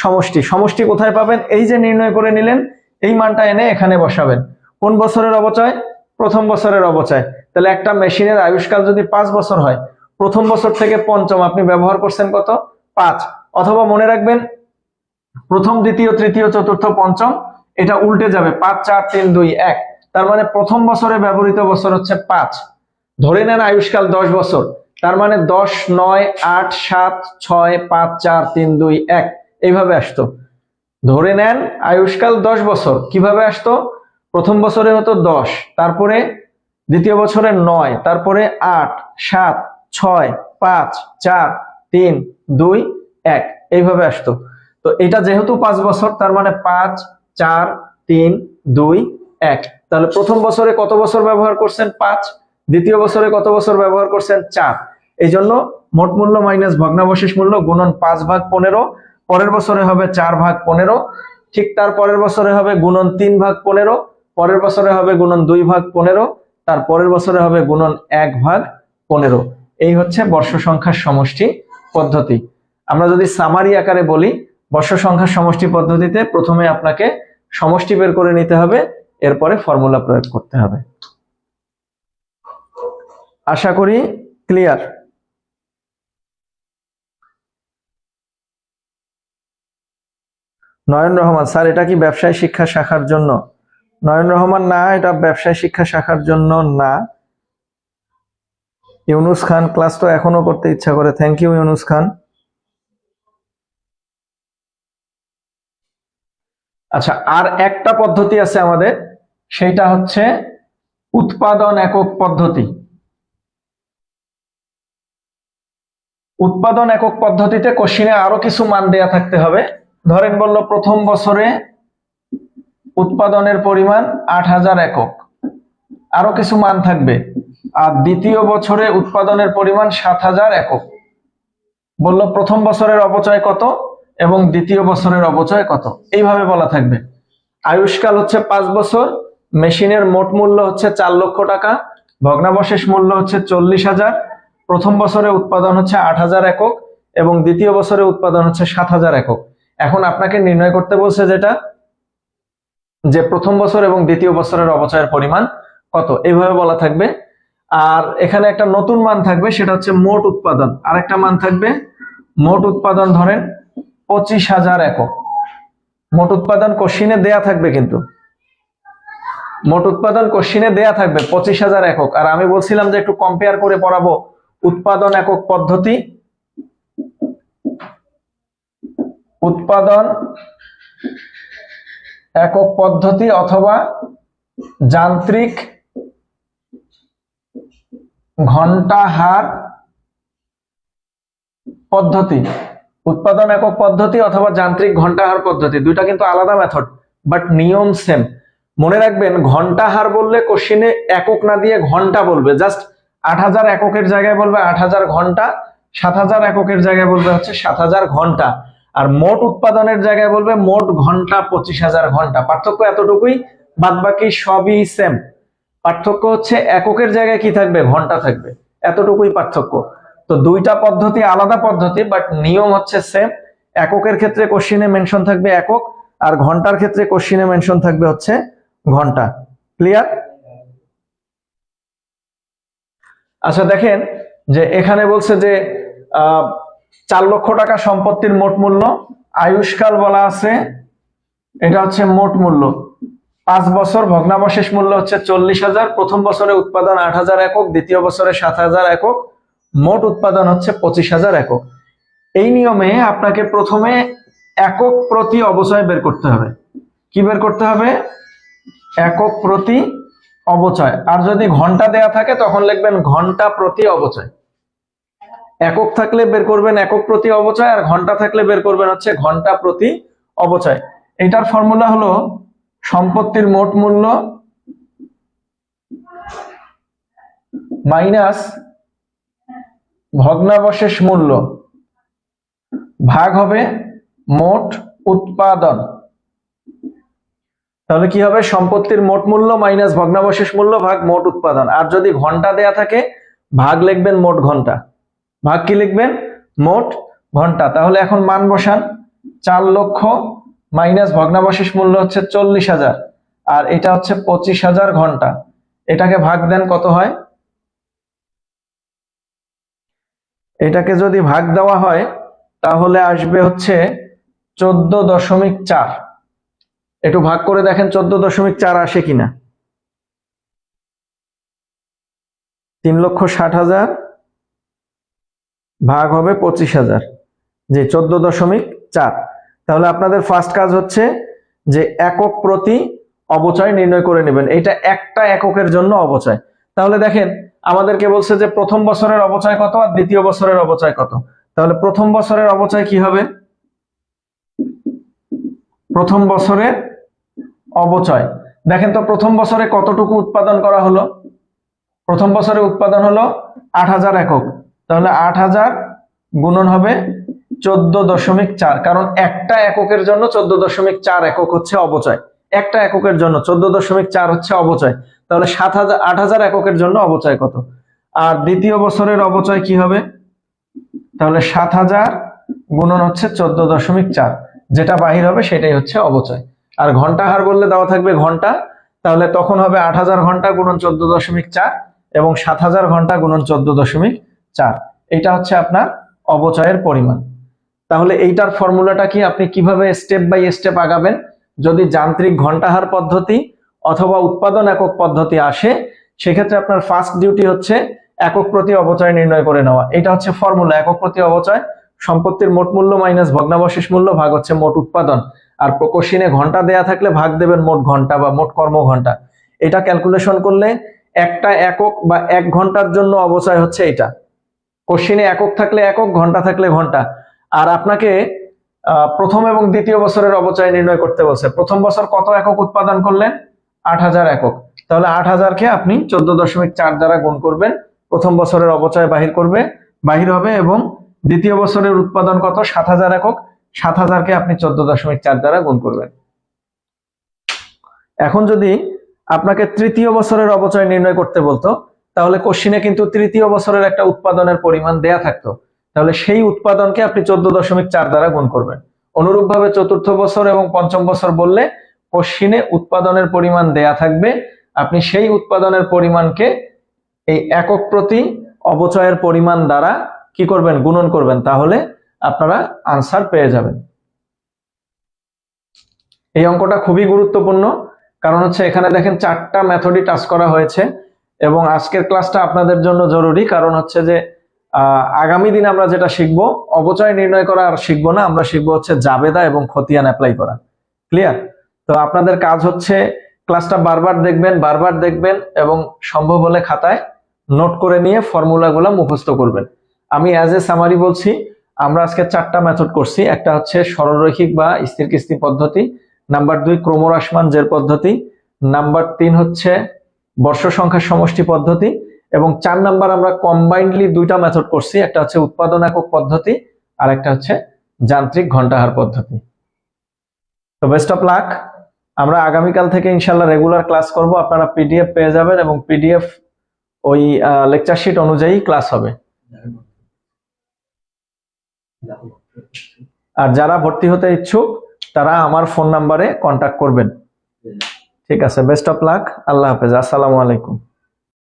সমষ্টি। সমষ্টি কোথায় পাবেন, এই যে নির্ণয় করে নিলেন, এই মানটা এনে এখানে বসাবেন। কোন বছরের অবচয়, প্রথম বছরের অবচয়। তাহলে একটা মেশিনের আয়ুষ্কাল যদি 5 বছর হয়, প্রথম বছর থেকে পঞ্চম আপনি ব্যবহার করছেন কত, 5। অথবা মনে রাখবেন প্রথম দ্বিতীয় তৃতীয় চতুর্থ পঞ্চম এটা উল্টে যাবে, 5 4 3 2 1। তার মানে প্রথম বছরে ব্যবহৃত বছর হচ্ছে 5। ধরে নেন আয়ুষ্কাল 10 বছর, তার মানে 10 9 8 7 6 5 4 3 2 1 এইভাবে আসতো। ধরে নেন আয়ুষ্কাল 10 বছর, কিভাবে আসতো, প্রথম বছরে হতো 10, তারপরে দ্বিতীয় বছরে 9, তারপরে 8, 7, 6, 5, 4, 3, 2, 1 এইভাবে আসতো। তো এটা যেহেতু 5 বছর, তার মানে 5, 4, 3, 2, 1। তাহলে প্রথম বছরে কত বছর ব্যবহার করছেন? 5। দ্বিতীয় বছরে কত বছর ব্যবহার করছেন? 4। এই জন্য মোট মূল্য মাইনাস ভগ্নাবশেষ মূল্য গুণন 5/15, পরের বছরে হবে 4/15, ঠিক তার পরের বছরে হবে গুণন 3/15, পরের বছরে হবে গুণন 2/15, তার পরের বছরে হবে গুণন 1/15। এই হচ্ছে বর্ষ সংখ্যার সমষ্টি পদ্ধতি। আমরা যদি সামারি আকারে বলি, বর্ষ সংখ্যার সমষ্টি পদ্ধতিতে প্রথমে আপনাকে সমষ্টি বের করে নিতে হবে, এরপরে ফর্মুলা প্রয়োগ করতে হবে। আশা করি ক্লিয়ার। নয়ন রহমান স্যার, এটা কি ব্যবসায় শিক্ষা শাখার জন্য? নয়ন রহমান না, এটা ব্যবসায় শিক্ষা শাখার জন্য না। ইউনুস খান, ক্লাস তো এখনো করতে ইচ্ছা করে। থ্যাংক ইউ ইউনুস খান। আচ্ছা, আর একটা পদ্ধতি আছে আমাদের, সেটা হচ্ছে উৎপাদন একক পদ্ধতি। উৎপাদন একক পদ্ধতিতে কোশ্চিনে আরো কিছু মান দেয়া থাকতে হবে। ধরেন বলল প্রথম বছরে উৎপাদনের পরিমাণ 8000 একক, আরো কিছু মান থাকবে। আর দ্বিতীয় বছরে উৎপাদনের পরিমাণ 7000 একক। বলল প্রথম বছরের অপচয় কত এবং দ্বিতীয় বছরের অপচয় কত, এইভাবে বলা থাকবে। আয়ুষ্কাল হচ্ছে 5 বছর, মেশিনের মোট মূল্য হচ্ছে 4 লক্ষ টাকা, ভগ্নাবশেষ মূল্য হচ্ছে 40,000, প্রথম বছরে উৎপাদন হচ্ছে 8000 একক এবং দ্বিতীয় বছরে উৎপাদন হচ্ছে 7000 একক। এখন আপনাকে নির্ণয় করতে বলছে যেটা, যে প্রথম বছর এবং দ্বিতীয় বছরের অপচয়ের পরিমাণ কত, এইভাবে বলা থাকবে। আর এখানে একটা নতুন মান থাকবে, সেটা হচ্ছে মোট উৎপাদন। আরেকটা মান থাকবে, মোট উৎপাদন ধরেন 25,000 একক। মোট উৎপাদন কোশ্চিনে দেয়া থাকবে, কিন্তু মোট উৎপাদন কোশ্চিনে দেয়া থাকবে 25,000 একক। আর আমি বলছিলাম যে একটু কম্পেয়ার করে পড়াবো উৎপাদন একক পদ্ধতি, উৎপাদন একক পদ্ধতি অথবা যান্ত্রিক ঘন্টা হার পদ্ধতি। উৎপাদন একক পদ্ধতি অথবা যান্ত্রিক ঘন্টা হার পদ্ধতি, দুইটা কিন্তু আলাদা মেথড, বাট নিয়ম সেম। মনে রাখবেন, ঘন্টা হার বললে কোশ্চিনে একক না দিয়ে ঘন্টা বলবে, জাস্ট 8000 এককের জায়গায় বলবে 8000 ঘন্টা, 7000 এককের জায়গায় বলবে হচ্ছে 7000 ঘন্টা, আর মোট উৎপাদনের জায়গায় বলবে মোট ঘন্টা 25,000 ঘন্টা। পার্থক্য এতটুকুই, বাদ বাকি সবই সেম। পার্থক্য হচ্ছে এককের জায়গায় কি থাকবে? ঘন্টা থাকবে, এতটুকুই পার্থক্য। তো দুইটা পদ্ধতি আলাদা পদ্ধতি, বাট নিয়ম হচ্ছে সেম। এককের ক্ষেত্রে কোশ্চিনে মেনশন থাকবে একক, আর ঘন্টার ক্ষেত্রে কোশ্চিনে মেনশন থাকবে হচ্ছে ঘন্টা। ক্লিয়ার? আচ্ছা দেখেন, যে এখানে বলছে যে 4 লক্ষ টাকা সম্পত্তির মোট মূল্য, আয়ুষ্কাল বলা আছে, এটা হচ্ছে মোট মূল্য। 5 বছর, ভগ্নাবশেষ মূল্য হচ্ছে 40,000, প্রথম বছরে উৎপাদন 8000 একক, দ্বিতীয় বছরে 7000 একক, মোট উৎপাদন হচ্ছে 25,000 একক। এই নিয়মে আপনাকে প্রথমে একক প্রতি অবচয় বের করতে হবে। কি বের করতে হবে? একক প্রতি অবচয়। আর যদি ঘন্টা দেয়া থাকে তখন লিখবেন ঘন্টা প্রতি অবচয়। একক থাকলে বের করবেন একক প্রতি অবচয়, আর ঘন্টা থাকলে বের করবেন হচ্ছে ঘন্টা প্রতি অবচয়। এটার ফর্মুলা হলো সম্পত্তির মোট মূল্য মাইনাস ভগ্নাবশেষ মূল্য ভাগ হবে মোট উৎপাদন। তাহলে কি হবে? সম্পত্তির মোট মূল্য মাইনাস ভগ্নাবশেষ মূল্য ভাগ মোট উৎপাদন। আর যদি ঘন্টা দেয়া থাকে, ভাগ লিখবেন মোট ঘন্টা। ভাগ কি লিখবেন? মোট ঘন্টা। তাহলে এখন মান বসান, 4 লক্ষ মাইনাস ভগ্নাবশেষ মূল্য হচ্ছে 40,000, আর এটা হচ্ছে 25,000 ঘন্টা। এটাকে ভাগ দেন, কত হয়? এটাকে যদি ভাগ দেওয়া হয় তাহলে আসবে হচ্ছে 14.4। একটু ভাগ করে দেখেন 14.4 আসে কিনা। 3,60,000 ভাগ হবে 25,000, যে 14.4। তাহলে আপনাদের ফার্স্ট কাজ হচ্ছে যে একক প্রতি অবচয় নির্ণয় করে নেবেন। এটা একটা এককের জন্য অবচয়। তাহলে দেখেন আমাদেরকে বলছে যে প্রথম বছরের অবচয় কত আর দ্বিতীয় বছরের অবচয় কত। তাহলে প্রথম বছরের অবচয় কি হবে? প্রথম বছরের অবচয় দেখেন তো প্রথম বছরে কতটুকু উৎপাদন করা হলো? প্রথম বছরে উৎপাদন হলো ৮০০০ একক। তাহলে ৮০০০ গুণন হবে 14.4, কারণ একটা এককের জন্য 14.4 একক হচ্ছে অবচয়। একটা এককের জন্য 14.4 হচ্ছে অবচয়। তাহলে ৮০০০ এককের জন্য অবচয় কত? আর দ্বিতীয় বছরের অবচয় কি হবে? তাহলে ৭০০০ গুণন হচ্ছে 14.4, যেটা বাহির হবে সেটাই হচ্ছে অবচয়। আর ঘন্টা হার বললে দেওয়া থাকবে ঘন্টা, তাহলে তখন হবে ৮০০০ ঘন্টা গুণন 14.4 এবং ৭০০০ ঘন্টা গুণন 14.4। এটা হচ্ছে আপনার অবচয়ের পরিমাণ। তাহলে এইটার ফর্মুলাটা কি, আপনি কিভাবে স্টেপ বাই স্টেপ আগাবেন? যদি যান্ত্রিক ঘন্টাহার পদ্ধতি অথবা উৎপাদন একক পদ্ধতি আসে, সেক্ষেত্রে আপনার ফার্স্ট ডিউটি হচ্ছে একক প্রতি অবচয় নির্ণয় করে নেওয়া। এটা হচ্ছে ফর্মুলা, একক প্রতি অবচয় সম্পত্তির মোট মূল্য মাইনাস ভগ্নাবশেষ মূল্য ভাগ হচ্ছে মোট উৎপাদন। আর কোশ্চিনে ঘন্টা দেয়া থাকলে ভাগ দেবেন মোট ঘন্টা বা মোট কর্মঘন্টা। এটা ক্যালকুলেশন করলে একটা একক বা 1 ঘন্টার জন্য অবচয় হচ্ছে এটা। কোশ্চিনে একক থাকলে একক, ঘন্টা থাকলে ঘন্টা। আর আপনাকে প্রথম এবং দ্বিতীয় বছরের অবচয় নির্ণয় করতে বলছে। প্রথম বছর কত একক উৎপাদন করলেন? ৮০০০ একক। তাহলে ৮০০০কে আপনি 14.4 দ্বারা গুণ করবেন, প্রথম বছরের অবচয় বাহির হবে। এবং দ্বিতীয় বছরের উৎপাদন কত? ৭০০০ একক। ৭০০০কে আপনি 14.4 দ্বারা গুণ করবেন। এখন যদি আপনাকে তৃতীয় বছরের অবচয় নির্ণয় করতে বলতো, তাহলে কোশ্চিনে কিন্তু তৃতীয় বছরের একটা উৎপাদনের পরিমাণ দেয়া থাকতো। তাহলে সেই উৎপাদনকে আপনি 14.4 দ্বারা গুণ করবেন। অনুরূপভাবে চতুর্থ বছর এবং পঞ্চম বছর বললে কোশ্চিনে উৎপাদনের পরিমাণ দেয়া থাকবে, আপনি সেই উৎপাদনের পরিমাণকে এই একক প্রতি অবচয়ের পরিমাণ দ্বারা কি করবেন? গুণন করবেন। তাহলে আপনারা আনসার পেয়ে যাবেন। এই অঙ্কটা খুবই গুরুত্বপূর্ণ, কারণ হচ্ছে এখানে দেখেন 4টা মেথডই টাচ করা হয়েছে। এবং আজকের ক্লাসটা আপনাদের জন্য জরুরি, কারণ হচ্ছে যে আগামী দিন আমরা যেটা শিখবো, অবচয় নির্ণয় করা আর শিখবো না, আমরা শিখবো হচ্ছে জাবেদা এবং খতিয়ান অ্যাপ্লাই করা। ক্লিয়ার? তো আপনাদের কাজ হচ্ছে ক্লাসটা বারবার দেখবেন এবং সম্ভব হলে খাতায় নোট করে নিয়ে ফর্মুলাগুলো মুখস্থ করবেন। আমি অ্যাজ এ সামারি বলছি, আমরা আজকে 4টা মেথড করছি। একটা হচ্ছে সরলরৈখিক বা স্থির কিস্তি পদ্ধতি, নাম্বার 2 ক্রমহ্রাসমান জের পদ্ধতি, নাম্বার 3 হচ্ছে বর্ষ সংখ্যার সমষ্টি পদ্ধতি, এবং 4 নাম্বার আমরা কম্বাইন্ডলি 2টা মেথড করছি। একটা হচ্ছে উৎপাদন একক পদ্ধতি আর একটা হচ্ছে যান্ত্রিক ঘন্টাহার পদ্ধতি। তো বেস্ট অফ লাক। আমরা আগামীকাল থেকে ইনশাল্লাহ রেগুলার ক্লাস করব। আপনারা পিডিএফ পেয়ে যাবেন এবং পিডিএফ ওই লেকচার শিট অনুযায়ী ক্লাস হবে। আর যারা ভর্তি হতে ইচ্ছুক তারা আমার ফোন নাম্বারে কন্টাক্ট করবেন। ঠিক আছে, বেস্ট অফ লাক। আল্লাহ হাফেজ, আসসালামু আলাইকুম।